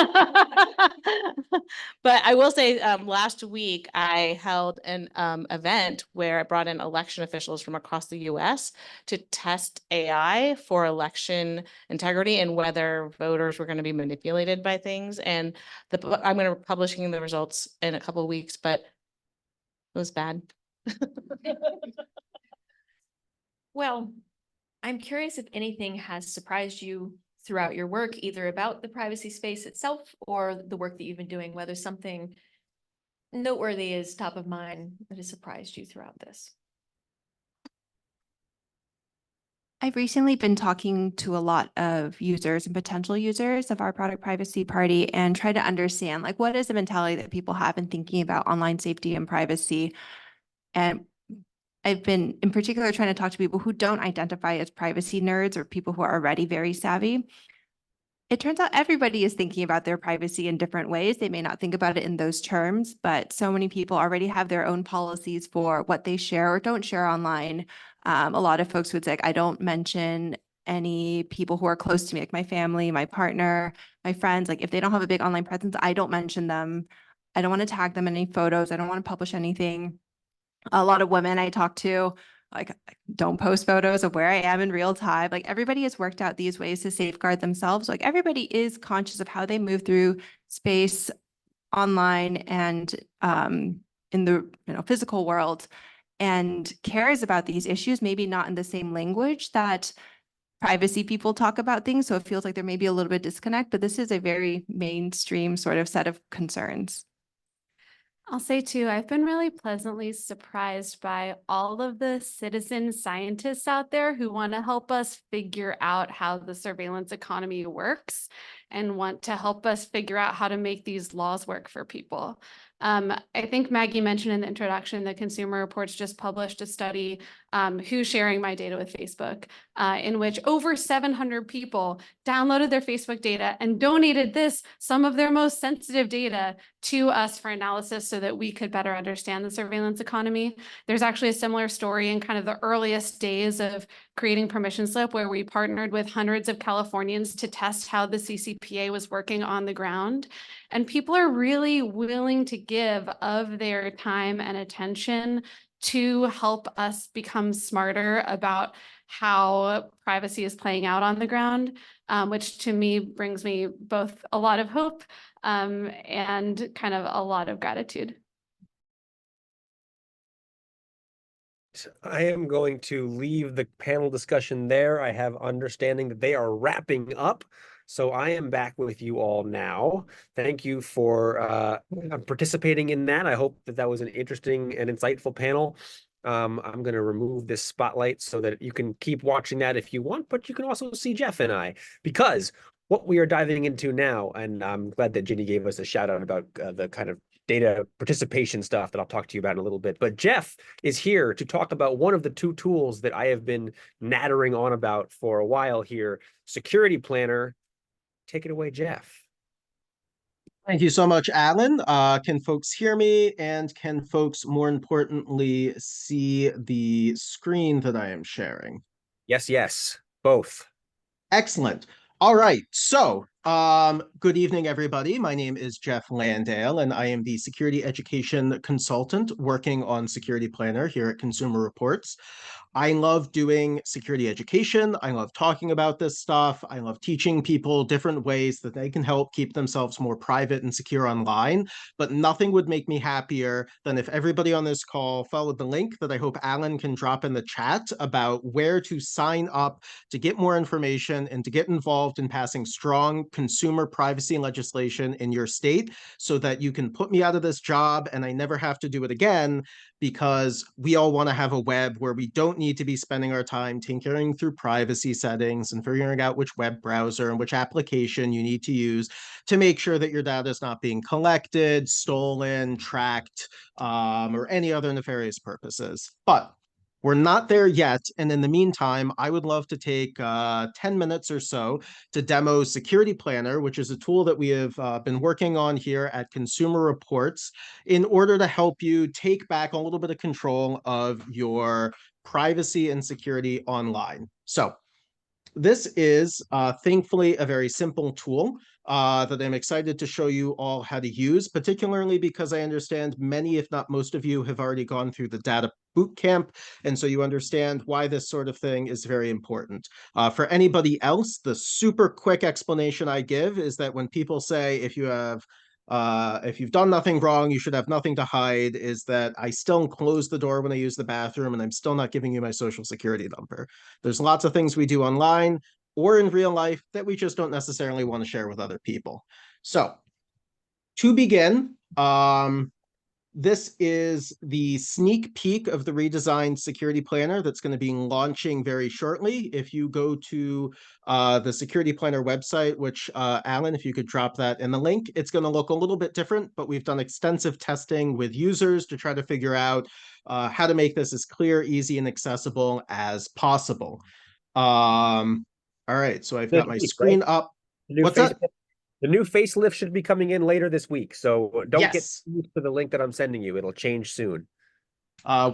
I will say last week I held an event where I brought in election officials from across the US to test AI for election integrity and whether voters were going to be manipulated by things. And I'm going to be publishing the results in a couple of weeks, but it was bad. Well, I'm curious if anything has surprised you throughout your work, either about the privacy space itself or the work that you've been doing, whether something noteworthy is top of mind that has surprised you throughout this. I've recently been talking to a lot of users and potential users of our product privacy party and try to understand, like, what is the mentality that people have in thinking about online safety and privacy. And I've been in particular trying to talk to people who don't identify as privacy nerds or people who are already very savvy. It turns out everybody is thinking about their privacy in different ways. They may not think about it in those terms, but so many people already have their own policies for what they share or don't share online. A lot of folks would say, I don't mention any people who are close to me, like my family, my partner, my friends. Like if they don't have a big online presence, I don't mention them. I don't want to tag them in any photos. I don't want to publish anything. A lot of women I talk to, like, don't post photos of where I am in real time. Like everybody has worked out these ways to safeguard themselves. Like everybody is conscious of how they move through space online and in the physical world, and cares about these issues, maybe not in the same language that privacy people talk about things. So it feels like there may be a little bit of disconnect, but this is a very mainstream sort of set of concerns. I'll say too, I've been really pleasantly surprised by all of the citizen scientists out there who want to help us figure out how the surveillance economy works and want to help us figure out how to make these laws work for people. I think Maggie mentioned in the introduction that Consumer Reports just published a study, Who's Sharing My Data with Facebook, in which over 700 people downloaded their Facebook data and donated some of their most sensitive data to us for analysis so that we could better understand the surveillance economy. There's actually a similar story in kind of the earliest days of creating Permission Slip, where we partnered with hundreds of Californians to test how the CCPA was working on the ground. And people are really willing to give of their time and attention to help us become smarter about how privacy is playing out on the ground, which to me brings me both a lot of hope and kind of a lot of gratitude. I am going to leave the panel discussion there. I have understanding that they are wrapping up. So I am back with you all now. Thank you for participating in that. I hope that that was an interesting and insightful panel. I'm going to remove this spotlight so that you can keep watching that if you want, but you can also see Jeff and I, because what we are diving into now, and I'm glad that Ginny gave us a shout out about the kind of data participation stuff that I'll talk to you about in a little bit. But Jeff is here to talk about one of the two tools that I have been nattering on about for a while here, Security Planner. Take it away, Jeff. Thank you so much, Alan. Can folks hear me? And can folks, more importantly, see the screen that I am sharing? Yes, both. Excellent. All right. So, good evening, everybody. My name is Jeff Landale, and I am the security education consultant working on Security Planner here at Consumer Reports. I love doing security education. I love talking about this stuff. I love teaching people different ways that they can help keep themselves more private and secure online. But nothing would make me happier than if everybody on this call followed the link that I hope Alan can drop in the chat about where to sign up to get more information and to get involved in passing strong consumer privacy legislation in your state so that you can put me out of this job and I never have to do it again, because we all want to have a web where we don't need to be spending our time tinkering through privacy settings and figuring out which web browser and which application you need to use to make sure that your data is not being collected, stolen, tracked, or any other nefarious purposes. But we're not there yet. And in the meantime, I would love to take 10 minutes or so to demo Security Planner, which is a tool that we have been working on here at Consumer Reports in order to help you take back a little bit of control of your privacy and security online. So this is thankfully a very simple tool that I'm excited to show you all how to use, particularly because I understand many, if not most of you, have already gone through the data bootcamp, and so you understand why this sort of thing is very important. For anybody else, the super quick explanation I give is that when people say if you've done nothing wrong, you should have nothing to hide, is that I still close the door when I use the bathroom and I'm still not giving you my social security number. There's lots of things we do online or in real life that we just don't necessarily want to share with other people. So to begin, this is the sneak peek of the redesigned Security Planner that's going to be launching very shortly. If you go to the Security Planner website, which Alan, if you could drop that in the link, it's going to look a little bit different, but we've done extensive testing with users to try to figure out how to make this as clear, easy, and accessible as possible. All right, so I've got my screen up. What's that? The new facelift should be coming in later this week, so don't get Yes. used to the link that I'm sending you. It'll change soon.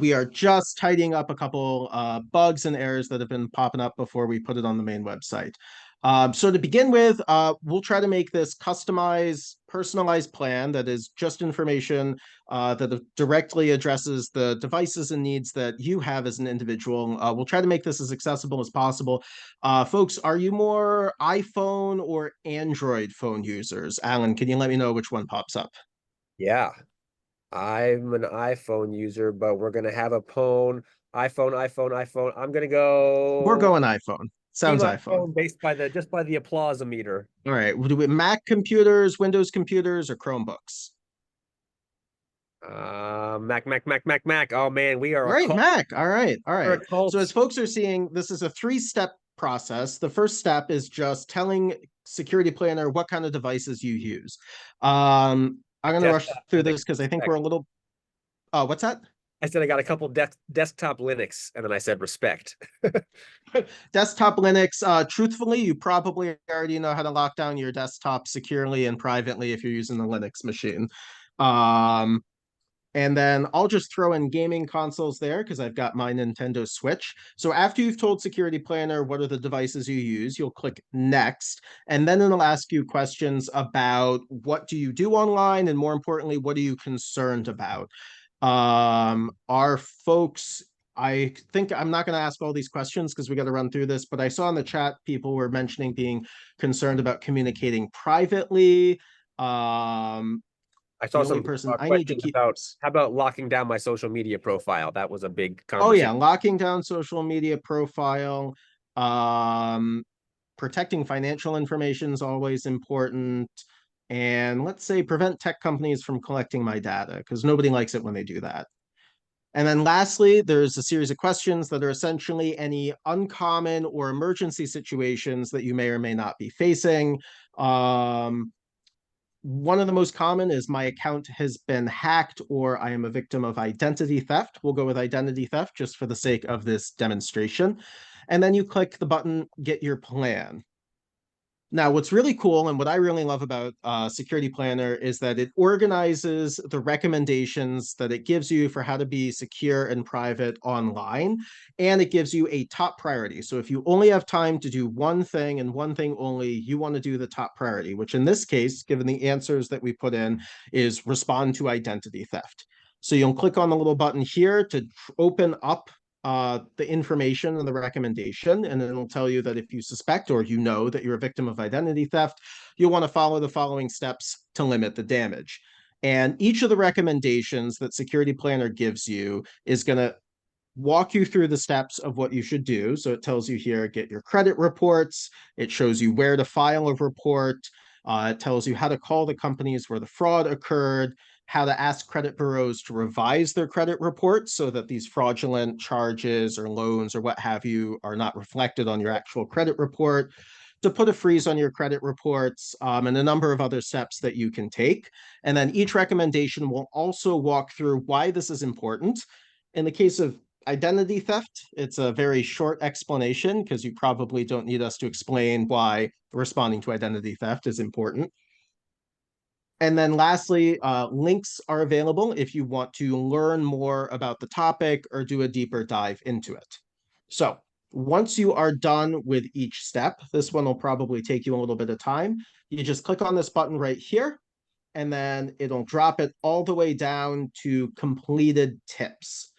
We are just tidying up a couple bugs and errors that have been popping up before we put it on the main website. So to begin with, we'll try to make this customized, personalized plan that is just information that directly addresses the devices and needs that you have as an individual. We'll try to make this as accessible as possible. Folks, are you more iPhone or Android phone users? Alan, can you let me know which one pops up? Yeah, I'm an iPhone user, but we're gonna have a iPhone. I'm gonna go. We're going iPhone. Sounds Team iPhone. based by the applause-o-meter. All right. Do we Mac computers, Windows computers, or Chromebooks? Mac. Oh man, we are All right, Mac. All right. All right. So as folks are seeing, this is a 3-step process. The first step is just telling Security Planner what kind of devices you use. I'm going to rush Desktop through Linux, this because I think respect. we're a little, what's that? I said I got a couple desktop Linux, and then I said respect. Desktop Linux, truthfully, you probably already know how to lock down your desktop securely and privately if you're using the Linux machine. And then I'll just throw in gaming consoles there because I've got my Nintendo Switch. So after you've told Security Planner what are the devices you use, you'll click Next. And then it'll ask you questions about what do you do online? And more importantly, what are you concerned about? Our folks, I think I'm not going to ask all these questions because we got to run through this, but I saw in the chat people were mentioning being concerned about communicating privately. I The saw only some person I need to questions keep. about how about locking down my social media profile. That was a big Oh yeah, conversation. locking down social media profile. Um, Protecting financial information is always important. And let's say prevent tech companies from collecting my data because nobody likes it when they do that. And then lastly, there's a series of questions that are essentially any uncommon or emergency situations that you may or may not be facing. One of the most common is my account has been hacked or I am a victim of identity theft. We'll go with identity theft just for the sake of this demonstration. And then you click the button, Get Your Plan. Now, what's really cool and what I really love about Security Planner is that it organizes the recommendations that it gives you for how to be secure and private online, and it gives you a top priority. So if you only have time to do one thing and one thing only, you want to do the top priority, which in this case, given the answers that we put in, is respond to identity theft. So you'll click on the little button here to open up the information and the recommendation, and it'll tell you that if you suspect or you know that you're a victim of identity theft, you'll want to follow the following steps to limit the damage. And each of the recommendations that Security Planner gives you is going to walk you through the steps of what you should do. So it tells you here, get your credit reports. It shows you where to file a report. It tells you how to call the companies where the fraud occurred, how to ask credit bureaus to revise their credit reports so that these fraudulent charges or loans or what have you are not reflected on your actual credit report, to put a freeze on your credit reports, and a number of other steps that you can take. And then each recommendation will also walk through why this is important. In the case of identity theft, it's a very short explanation because you probably don't need us to explain why responding to identity theft is important. And then lastly, links are available if you want to learn more about the topic or do a deeper dive into it. So once you are done with each step, this one will probably take you a little bit of time. You just click on this button right here, and then it'll drop it all the way down to completed tips.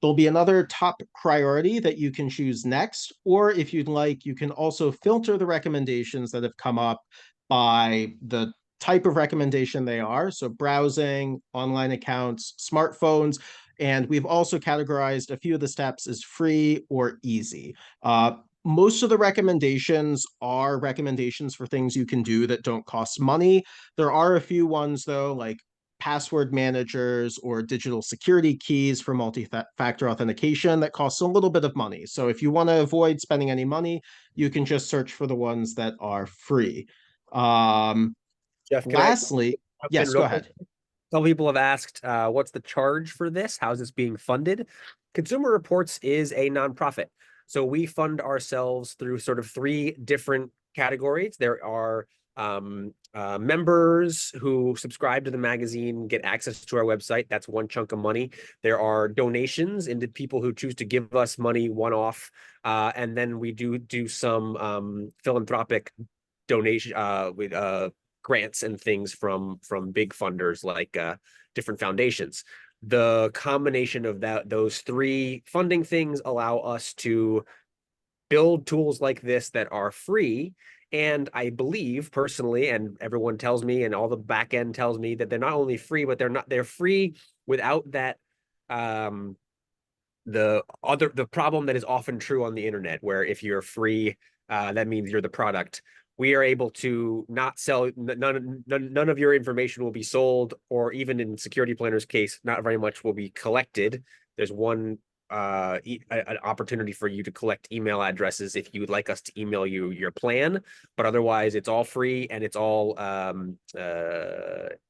There'll be another top priority that you can choose next, or if you'd like, you can also filter the recommendations that have come up by the type of recommendation they are. So browsing, online accounts, smartphones, and we've also categorized a few of the steps as free or easy. Most of the recommendations are recommendations for things you can do that don't cost money. There are a few ones though, like password managers or digital security keys for multi-factor authentication that costs a little bit of money. So if you want to avoid spending any money, you can just search for the ones that are free. Jeff, Lastly, yes, go ahead. Some people have asked, what's the charge for this? How's this being funded? Consumer Reports is a nonprofit. So we fund ourselves through sort of three different categories. There are members who subscribe to the magazine, get access to our website. That's one chunk of money. There are donations into people who choose to give us money one-off. And then we do some philanthropic donation with grants and things from big funders like different foundations. The combination of those three funding things allow us to build tools like this that are free. And I believe personally, and everyone tells me, and all the back end tells me that they're not only free, but they're free without that the problem that is often true on the internet, where if you're free, that means you're the product. We are able to not sell, none of your information will be sold, or even in Security Planner's case, not very much will be collected. There's one an opportunity for you to collect email addresses if you would like us to email you your plan, but otherwise it's all free and it's all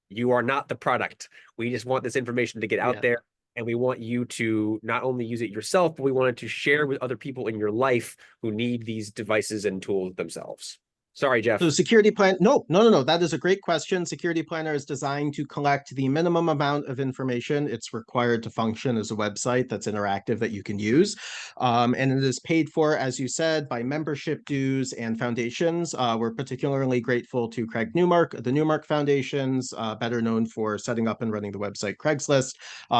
you are not the product. We just want this information to get out there, and we want you to not only use it yourself, but we want it to share with other people in your life who need these devices and tools themselves. Sorry, Jeff. So security plan, no. That is a great question. Security Planner is designed to collect the minimum amount of information it's required to function as a website that's interactive that you can use. And it is paid for, as you said, by membership dues and foundations. We're particularly grateful to Craig Newmark, the Newmark Foundations, better known for setting up and running the website Craigslist,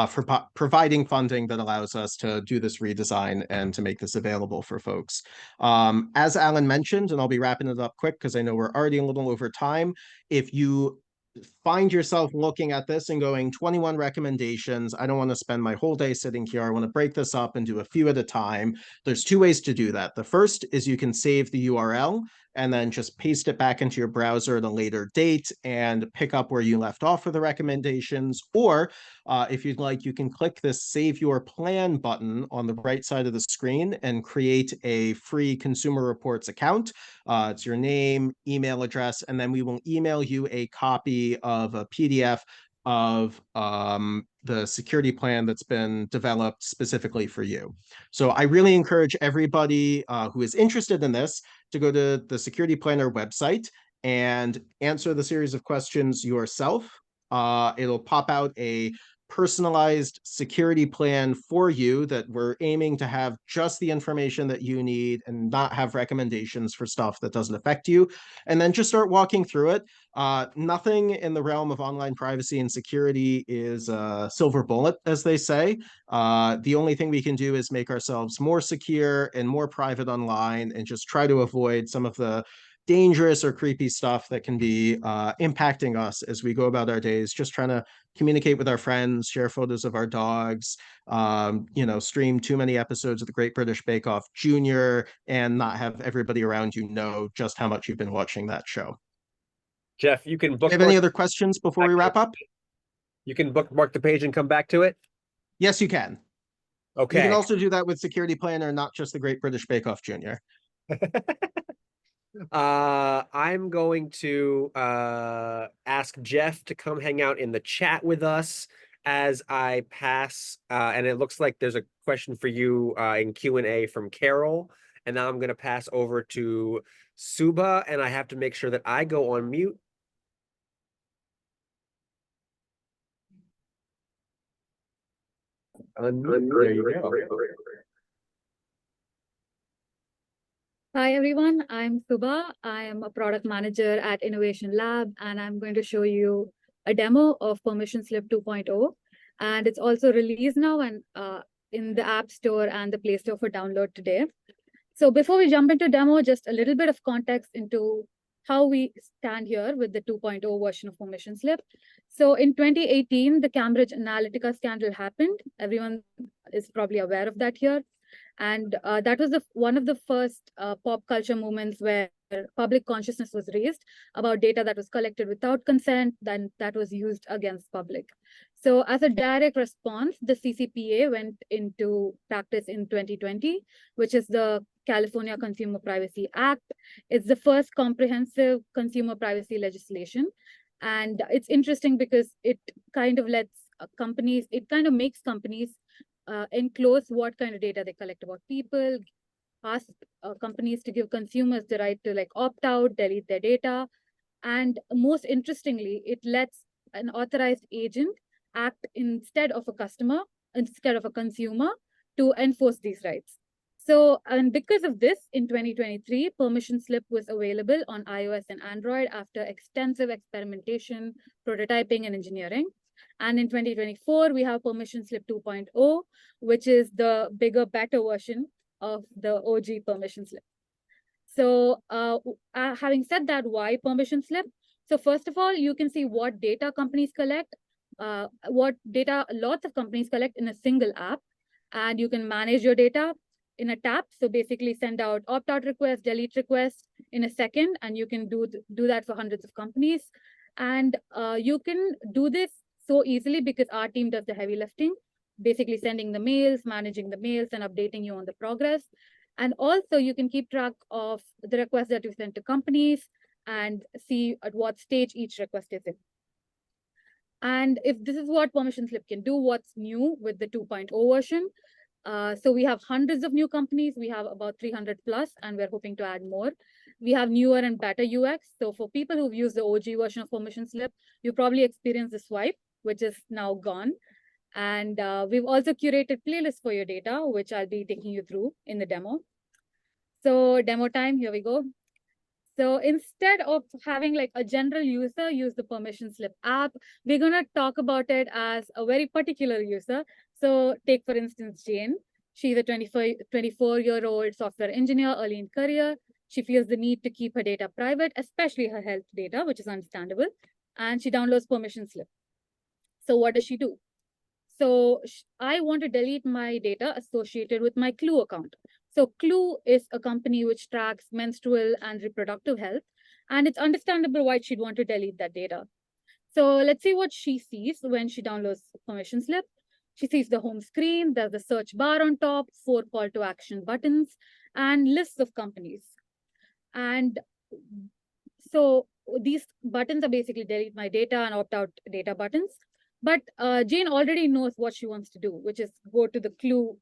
for providing funding that allows us to do this redesign and to make this available for folks. As Alan mentioned, and I'll be wrapping it up quick because I know we're already a little over time. If you find yourself looking at this and going 21 recommendations, I don't want to spend my whole day sitting here. I want to break this up and do a few at a time. There's two ways to do that. The first is you can save the URL and then just paste it back into your browser at a later date and pick up where you left off with the recommendations. Or if you'd like, you can click this Save Your Plan button on the right side of the screen and create a free Consumer Reports account. It's your name, email address, and then we will email you a copy of a PDF of the security plan that's been developed specifically for you. So I really encourage everybody who is interested in this to go to the Security Planner website and answer the series of questions yourself. It'll pop out a personalized security plan for you that we're aiming to have just the information that you need and not have recommendations for stuff that doesn't affect you. And then just start walking through it. Nothing in the realm of online privacy and security is a silver bullet, as they say. The only thing we can do is make ourselves more secure and more private online and just try to avoid some of the dangerous or creepy stuff that can be impacting us as we go about our days, just trying to communicate with our friends, share photos of our dogs, stream too many episodes of the Great British Bake Off Junior, and not have everybody around you know just how much you've been watching that show. Jeff, you can bookmark. Do you have any other questions before we wrap up? You can bookmark the page and come back to it? Yes, you can. Okay. You can also do that with Security Planner, not just the Great British Bake Off Junior. I'm going to ask Jeff to come hang out in the chat with us as I pass, and it looks like there's a question for you in Q&A from Carol, and now I'm going to pass over to Suba, and I have to make sure that I go on mute. There you go. Hi everyone, I'm Subha. I am a product manager at Innovation Lab, and I'm going to show you a demo of Permission Slip 2.0. And it's also released now and in the App Store and the Play Store for download today. So before we jump into demo, just a little bit of context into how we stand here with the 2.0 version of Permission Slip. So in 2018, the Cambridge Analytica scandal happened. Everyone is probably aware of that here. And that was one of the first pop culture movements where public consciousness was raised about data that was collected without consent, then that was used against public. So as a direct response, the CCPA went into practice in 2020, which is the California Consumer Privacy Act. It's the first comprehensive consumer privacy legislation. And it's interesting because it kind of lets companies, it kind of makes companies enclose what kind of data they collect about people, ask companies to give consumers the right to like opt out, delete their data. And most interestingly, it lets an authorized agent act instead of a customer, instead of a consumer, to enforce these rights. So, and because of this, in 2023, Permission Slip was available on iOS and Android after extensive experimentation, prototyping, and engineering. And in 2024, we have Permission Slip 2.0, which is the bigger, better version of the OG Permission Slip. So having said that, why Permission Slip? So first of all, you can see what data companies collect, what data lots of companies collect in a single app, and you can manage your data in a tap. So basically send out opt-out requests, delete requests in a second, and you can do that for hundreds of companies. And you can do this so easily because our team does the heavy lifting. basically sending the mails, managing the mails, and updating you on the progress. And also you can keep track of the requests that you send to companies and see at what stage each request is in. And if this is what permission slip can do, what's new with the 2.0 version? So we have hundreds of new companies. We have about 300 plus, and we're hoping to add more. We have newer and better UX. So for people who've used the OG version of permission slip, you probably experienced the swipe, which is now gone. And we've also curated playlists for your data, which I'll be taking you through in the demo. So demo time, here we go. So instead of having like a general user use the permission slip app, we're going to talk about it as a very particular user. So take, for instance, Jane. She's a 24-year-old software engineer, early in career. She feels the need to keep her data private, especially her health data, which is understandable. And she downloads permission slip. So what does she do? So I want to delete my data associated with my Clue account. So Clue is a company which tracks menstrual and reproductive health, and it's understandable why she'd want to delete that data. So let's see what she sees when she downloads permission slip. She sees the home screen, there's the search bar on top, 4 call to action buttons, and lists of companies. And so these buttons are basically delete my data and opt out data buttons. But Jane already knows what she wants to do, which is go to the Clue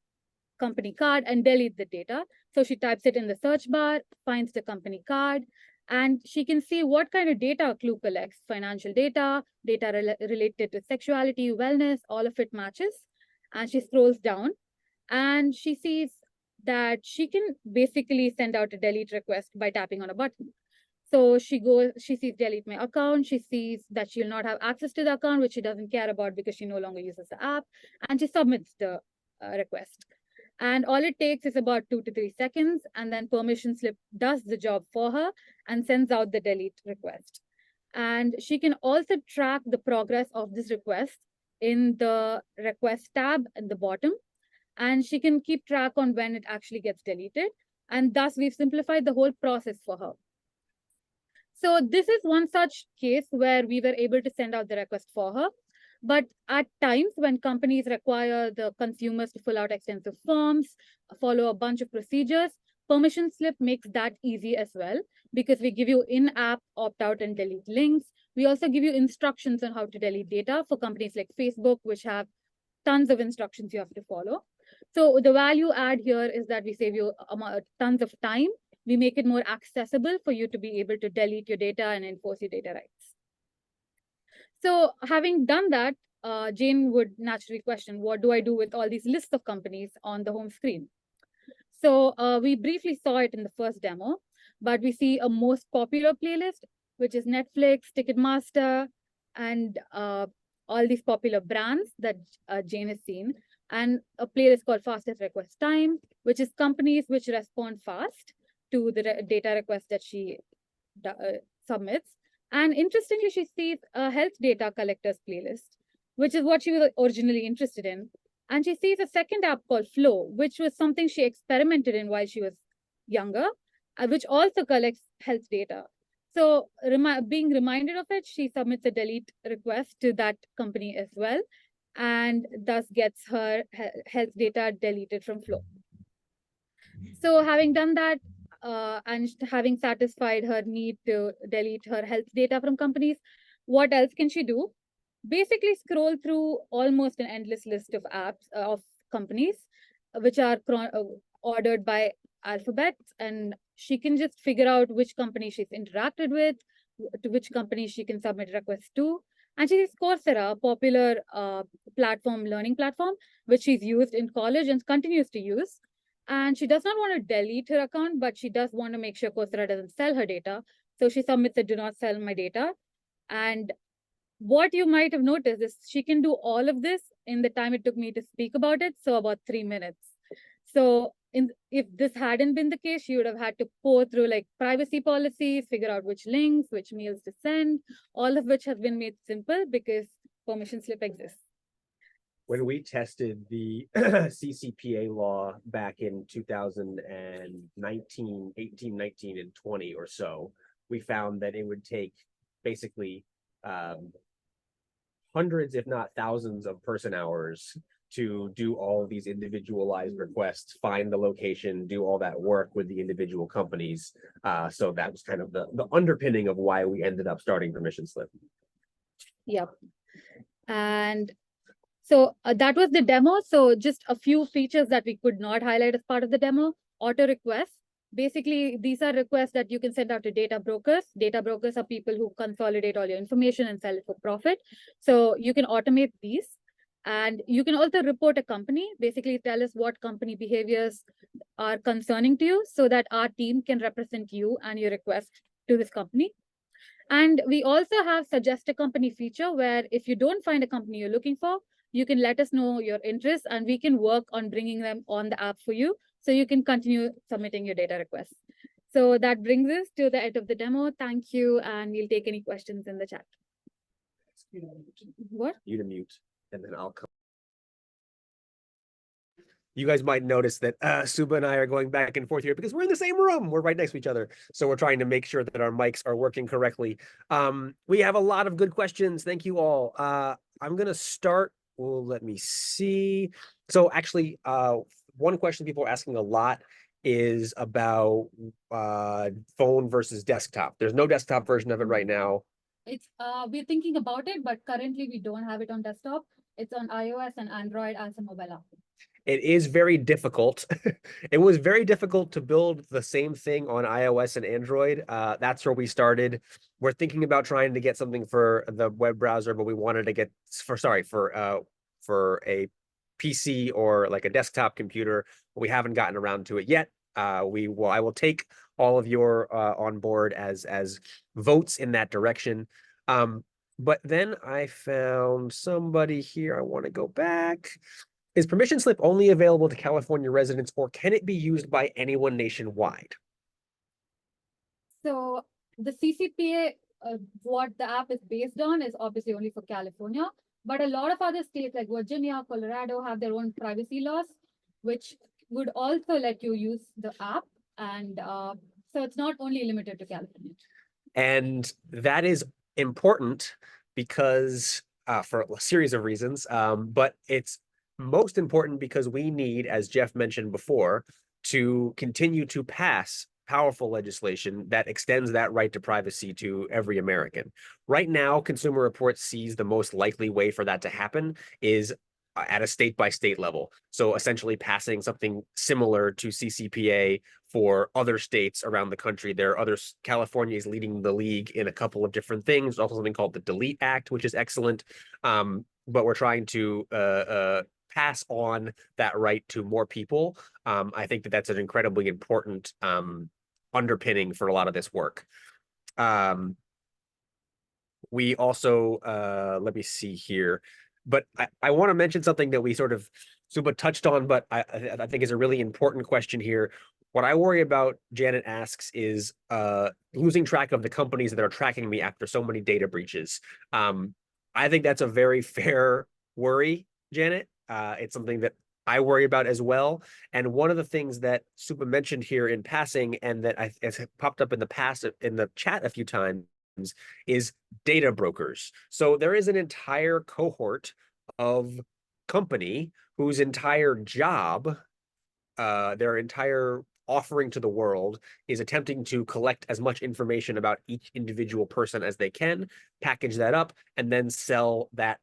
company card and delete the data. So she types it in the search bar, finds the company card, and she can see what kind of data Clue collects: financial data, data related to sexuality, wellness, all of it matches. And she scrolls down and she sees that she can basically send out a delete request by tapping on a button. So she sees delete my account. She sees that she'll not have access to the account, which she doesn't care about because she no longer uses the app, and she submits the request. And all it takes is about 2 to 3 seconds, and then permission slip does the job for her and sends out the delete request. And she can also track the progress of this request in the request tab at the bottom, and she can keep track on when it actually gets deleted. And thus we've simplified the whole process for her. So this is one such case where we were able to send out the request for her. But at times when companies require the consumers to fill out extensive forms, follow a bunch of procedures, permission slip makes that easy as well, because we give you in-app opt-out and delete links. We also give you instructions on how to delete data for companies like Facebook, which have tons of instructions you have to follow. So the value add here is that we save you tons of time. We make it more accessible for you to be able to delete your data and enforce your data rights. So having done that, Jane would naturally question, what do I do with all these lists of companies on the home screen? So we briefly saw it in the first demo, but we see a most popular playlist, which is Netflix, Ticketmaster, and all these popular brands that Jane has seen, and a playlist called Fastest Request Time, which is companies which respond fast to the data request that she submits. And interestingly, she sees a health data collectors playlist, which is what she was originally interested in. And she sees a second app called Flow, which was something she experimented in while she was younger, which also collects health data. So being reminded of it, she submits a delete request to that company as well, and thus gets her health data deleted from Flow. So having done that, and having satisfied her need to delete her health data from companies, what else can she do? Basically scroll through almost an endless list of apps of companies, which are ordered by alphabet, and she can just figure out which company she's interacted with, to which company she can submit requests to. And she sees Coursera, a popular learning platform, which she's used in college and continues to use. And she does not want to delete her account, but she does want to make sure Coursera doesn't sell her data. So she submits a do not sell my data. And what you might have noticed is she can do all of this in the time it took me to speak about it, so about 3 minutes. So if this hadn't been the case, she would have had to pour through like privacy policies, figure out which links, which mails to send, all of which have been made simple because permission slip exists. When we tested the CCPA law back in 2019, 18, 19, and 20 or so, we found that it would take basically hundreds, if not thousands, of person hours to do all of these individualized requests, find the location, do all that work with the individual companies. So that was kind of the underpinning of why we ended up starting Permission Slip. Yep. And so that was the demo. So just a few features that we could not highlight as part of the demo. Auto requests. Basically, these are requests that you can send out to data brokers. Data brokers are people who consolidate all your information and sell it for profit. So you can automate these. And you can also report a company, basically tell us what company behaviors are concerning to you so that our team can represent you and your request to this company. And we also have suggest a company feature where if you don't find a company you're looking for, you can let us know your interests and we can work on bringing them on the app for you so you can continue submitting your data requests. So that brings us to the end of the demo. Thank you. And we'll take any questions in the chat. What? You to mute, and then I'll come. You guys might notice that Suba and I are going back and forth here because we're in the same room. We're right next to each other. So we're trying to make sure that our mics are working correctly. We have a lot of good questions. Thank you all. I'm going to start. Well, let me see. So actually, one question people are asking a lot is about phone versus desktop. There's no desktop version of it right now. It's we're thinking about it, but currently we don't have it on desktop. It's on iOS and Android as a mobile app. It is very difficult. It was very difficult to build the same thing on iOS and Android. That's where we started. We're thinking about trying to get something for the web browser, but we wanted to get for a PC or like a desktop computer. But we haven't gotten around to it yet. I will take all of your on board as votes in that direction. But then I found somebody here. I want to go back. Is Permission Slip only available to California residents, or can it be used by anyone nationwide? So the CCPA, what the app is based on is obviously only for California, but a lot of other states like Virginia, Colorado have their own privacy laws, which would also let you use the app. And so it's not only limited to California. And that is important because for a series of reasons, but it's most important because we need, as Jeff mentioned before, to continue to pass powerful legislation that extends that right to privacy to every American. Right now, Consumer Reports sees the most likely way for that to happen is at a state-by-state level. So essentially passing something similar to CCPA for other states around the country. There are others. California is leading the league in a couple of different things. Also something called the Delete Act, which is excellent. But we're trying to pass on that right to more people. I think that that's an incredibly important underpinning for a lot of this work. We also, let me see here, but I want to mention something that we sort of Suba touched on, but I think is a really important question here. What I worry about, Janet asks, is losing track of the companies that are tracking me after so many data breaches. I think that's a very fair worry, Janet. It's something that I worry about as well. And one of the things that Suba mentioned here in passing, and that has popped up in the past in the chat a few times, is data brokers. So there is an entire cohort of company whose entire job, their entire offering to the world is attempting to collect as much information about each individual person as they can, package that up, and then sell that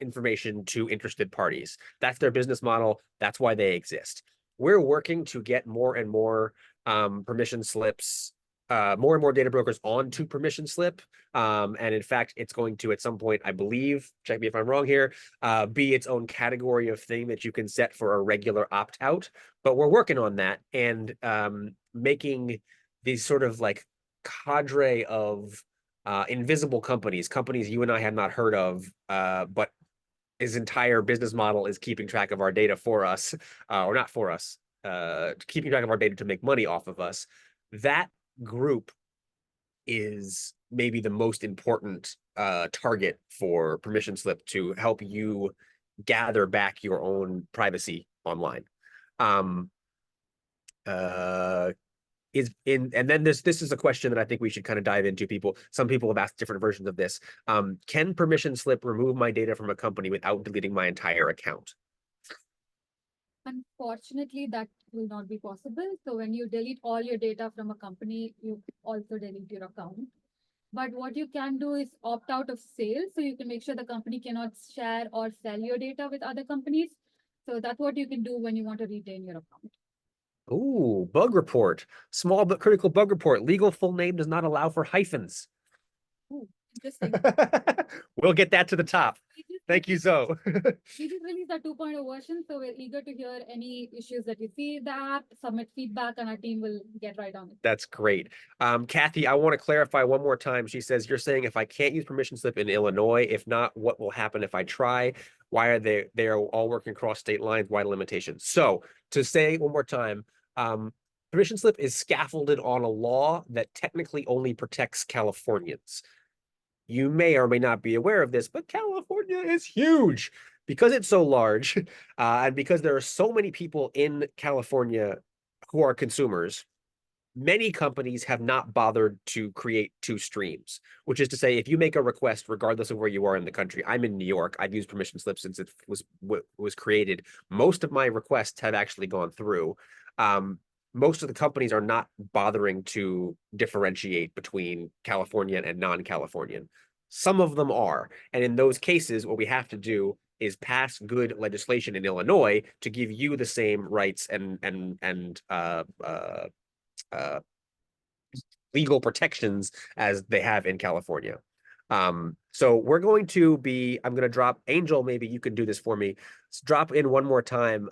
information to interested parties. That's their business model. That's why they exist. We're working to get more and more permission slips, more and more data brokers onto Permission Slip. And in fact, it's going to, at some point, I believe, check me if I'm wrong here, be its own category of thing that you can set for a regular opt-out. But we're working on that and making these sort of like cadre of invisible companies you and I have not heard of, but his entire business model is keeping track of our data for us, or not for us, keeping track of our data to make money off of us. That group is maybe the most important target for Permission Slip to help you gather back your own privacy online. And then this is a question that I think we should kind of dive into. Some people have asked different versions of this. Can Permission Slip remove my data from a company without deleting my entire account? Unfortunately, that will not be possible. So when you delete all your data from a company, you also delete your account. But what you can do is opt out of sales. So you can make sure the company cannot share or sell your data with other companies. So that's what you can do when you want to retain your account. Ooh, bug report. Small but critical bug report. Legal full name does not allow for hyphens. Ooh, interesting. We'll get that to the top. Thank you, Zoe. We just released a 2.0 version, so we're eager to hear any issues that you see in the app, submit feedback, and our team will get right on it. That's great. Kathy, I want to clarify one more time. She says, you're saying if I can't use permission slip in Illinois, if not, what will happen if I try? Why are they are all working across state lines? Why the limitations? So to say one more time, permission slip is scaffolded on a law that technically only protects Californians. You may or may not be aware of this, but California is huge because it's so large, and because there are so many people in California who are consumers. Many companies have not bothered to create two streams, which is to say, if you make a request, regardless of where you are in the country, I'm in New York. I've used permission slips since it was created. Most of my requests have actually gone through. Most of the companies are not bothering to differentiate between Californian and non-Californian. Some of them are. And in those cases, what we have to do is pass good legislation in Illinois to give you the same rights and legal protections as they have in California. So we're going to be, I'm going to drop, Angel, maybe you can do this for me. Drop in one more time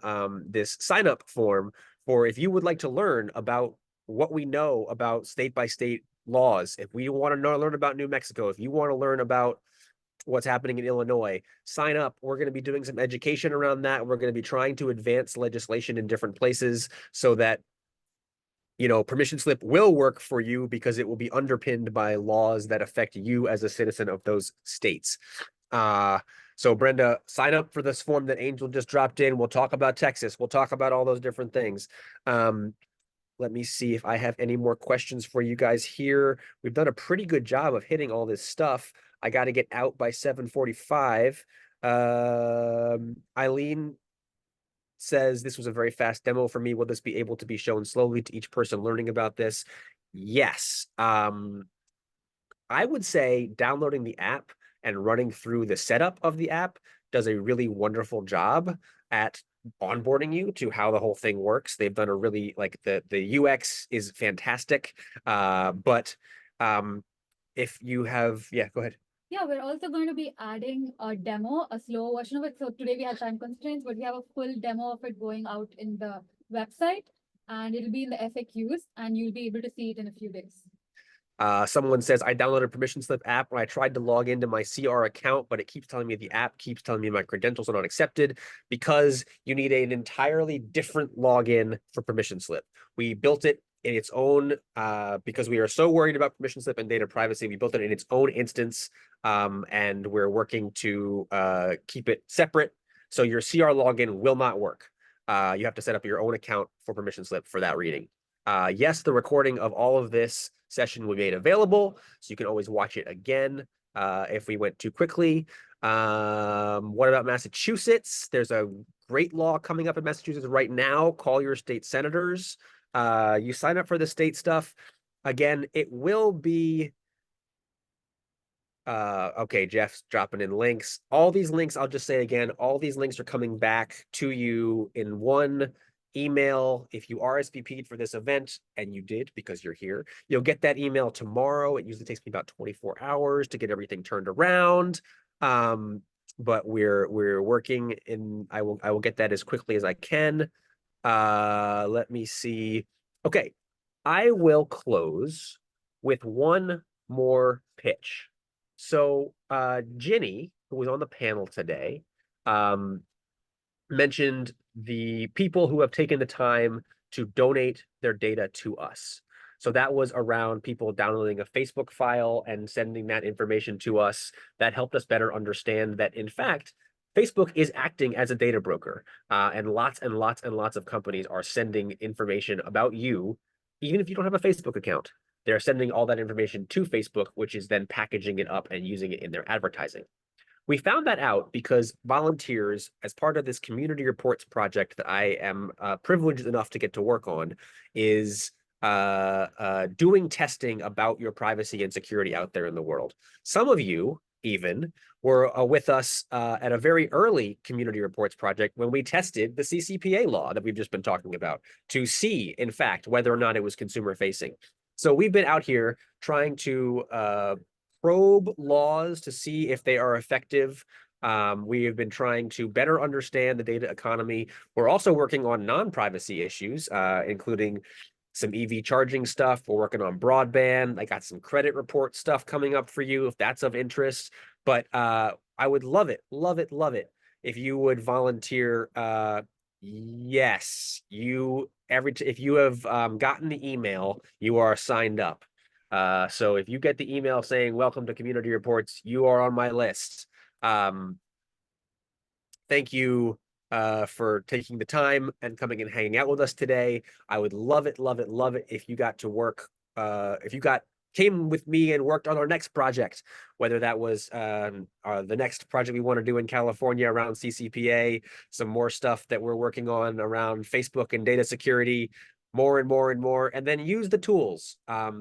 this sign up form for if you would like to learn about what we know about state by state laws. If we want to learn about New Mexico, if you want to learn about what's happening in Illinois, sign up. We're going to be doing some education around that. We're going to be trying to advance legislation in different places so that permission slip will work for you because it will be underpinned by laws that affect you as a citizen of those states. So Brenda, sign up for this form that Angel just dropped in. We'll talk about Texas. We'll talk about all those different things. Let me see if I have any more questions for you guys here. We've done a pretty good job of hitting all this stuff. I got to get out by 7:45. Eileen says this was a very fast demo for me. Will this be able to be shown slowly to each person learning about this? Yes. I would say downloading the app and running through the setup of the app does a really wonderful job at onboarding you to how the whole thing works. They've done a really, like, the UX is fantastic. But if you have, yeah, go ahead. Yeah, we're also going to be adding a demo, a slow version of it. So today we have time constraints, but we have a full demo of it going out in the website, and it'll be in the FAQs, and you'll be able to see it in a few days. Someone says, I downloaded permission slip app when I tried to log into my CR account, but it keeps telling me the app keeps telling me my credentials are not accepted because you need an entirely different login for permission slip. We built it in its own, because we are so worried about permission slip and data privacy, we built it in its own instance, and we're working to keep it separate. So your CR login will not work. You have to set up your own account for permission slip for that reading. Yes, the recording of all of this session will be made available, so you can always watch it again if we went too quickly. What about Massachusetts? There's a great law coming up in Massachusetts right now. Call your state senators. You sign up for the state stuff. Again, it will be okay, Jeff's dropping in links. All these links, I'll just say again, all these links are coming back to you in one email. If you RSVP'd for this event, and you did because you're here, you'll get that email tomorrow. It usually takes me about 24 hours to get everything turned around. But we're working, and I will get that as quickly as I can. Let me see. Okay, I will close with one more pitch. So Ginny, who was on the panel today, mentioned the people who have taken the time to donate their data to us. So that was around people downloading a Facebook file and sending that information to us. That helped us better understand that, in fact, Facebook is acting as a data broker, and lots and lots and lots of companies are sending information about you, even if you don't have a Facebook account. They're sending all that information to Facebook, which is then packaging it up and using it in their advertising. We found that out because volunteers, as part of this community reports project that I am privileged enough to get to work on, is doing testing about your privacy and security out there in the world. Some of you even were with us at a very early community reports project when we tested the CCPA law that we've just been talking about to see, in fact, whether or not it was consumer facing. So we've been out here trying to probe laws to see if they are effective. We have been trying to better understand the data economy. We're also working on non-privacy issues, including some EV charging stuff. We're working on broadband. I got some credit report stuff coming up for you if that's of interest. But I would love it if you would volunteer. Yes, if you have gotten the email, you are signed up. So if you get the email saying welcome to community reports, you are on my list. Thank you for taking the time and coming and hanging out with us today. I would love it if you got to work, if you came with me and worked on our next project, whether that was the next project we want to do in California around CCPA, some more stuff that we're working on around Facebook and data security, more and more, and then use the tools.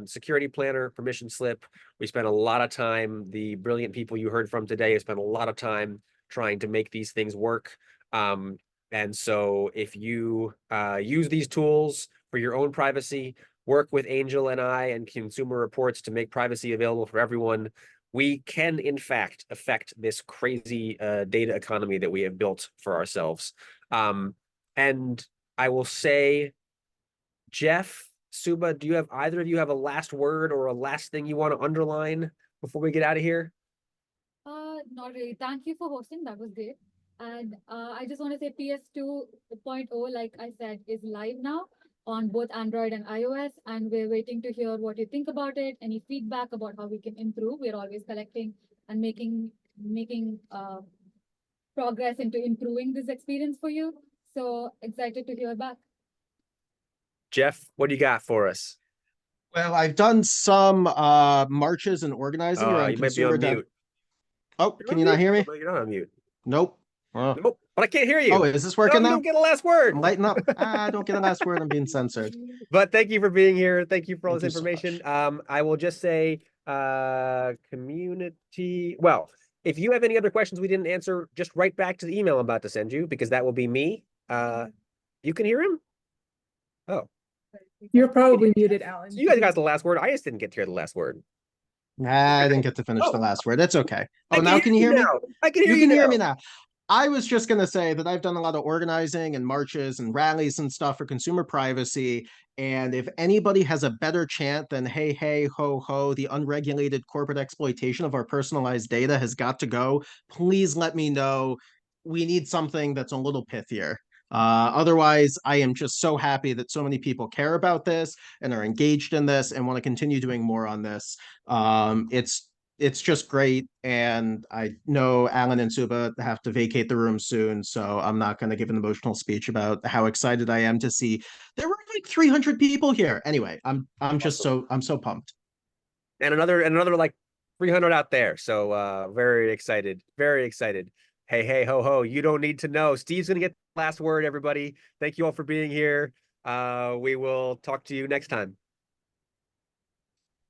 Security planner, permission slip. We spent a lot of time, the brilliant people you heard from today have spent a lot of time trying to make these things work. And so if you use these tools for your own privacy, work with Angel and I and Consumer Reports to make privacy available for everyone, we can in fact affect this crazy data economy that we have built for ourselves. And I will say, Jeff, Suba, do you have either of you have a last word or a last thing you want to underline before we get out of here? Not really. Thank you for hosting. That was great. And I just want to say PS 2.0, like I said, is live now on both Android and iOS. And we're waiting to hear what you think about it, any feedback about how we can improve. We're always collecting and making progress into improving this experience for you. So excited to hear back. Jeff, what do you got for us? Well, I've done some marches and organizing around You might be on mute. Oh, can you not hear me? No, you're not on mute. Nope. Nope, but I can't hear you. Oh, is this working now? You don't get a last word. Lighten up. I don't get a last word. I'm being censored. But thank you for being here. Thank you for all Thank this you so information. I will just say, community. Well, if you have any other questions we didn't answer, just write back to the email I'm about to send you, because that will be me. You can hear him? Oh. You're probably muted, Alan. So you guys got the last word. I just didn't get to hear the last word. I didn't get to finish the last word. That's okay. Oh, now can you hear me? I can hear you. You can hear me now. I was just going to say that I've done a lot of organizing and marches and rallies and stuff for consumer privacy. And if anybody has a better chant than hey, hey, ho, ho, the unregulated corporate exploitation of our personalized data has got to go, please let me know. We need something that's a little pithier. Otherwise, I am just so happy that so many people care about this and are engaged in this and want to continue doing more on this. It's just great. And I know Alan and Suba have to vacate the room soon, so I'm not going to give an emotional speech about how excited I am to see there were like 300 people here. Anyway, I'm so pumped. And another like 300 out there. So very excited. Very excited. Hey, hey, ho, ho. You don't need to know. Steve's going to get the last word, everybody. Thank you all for being here. We will talk to you next time.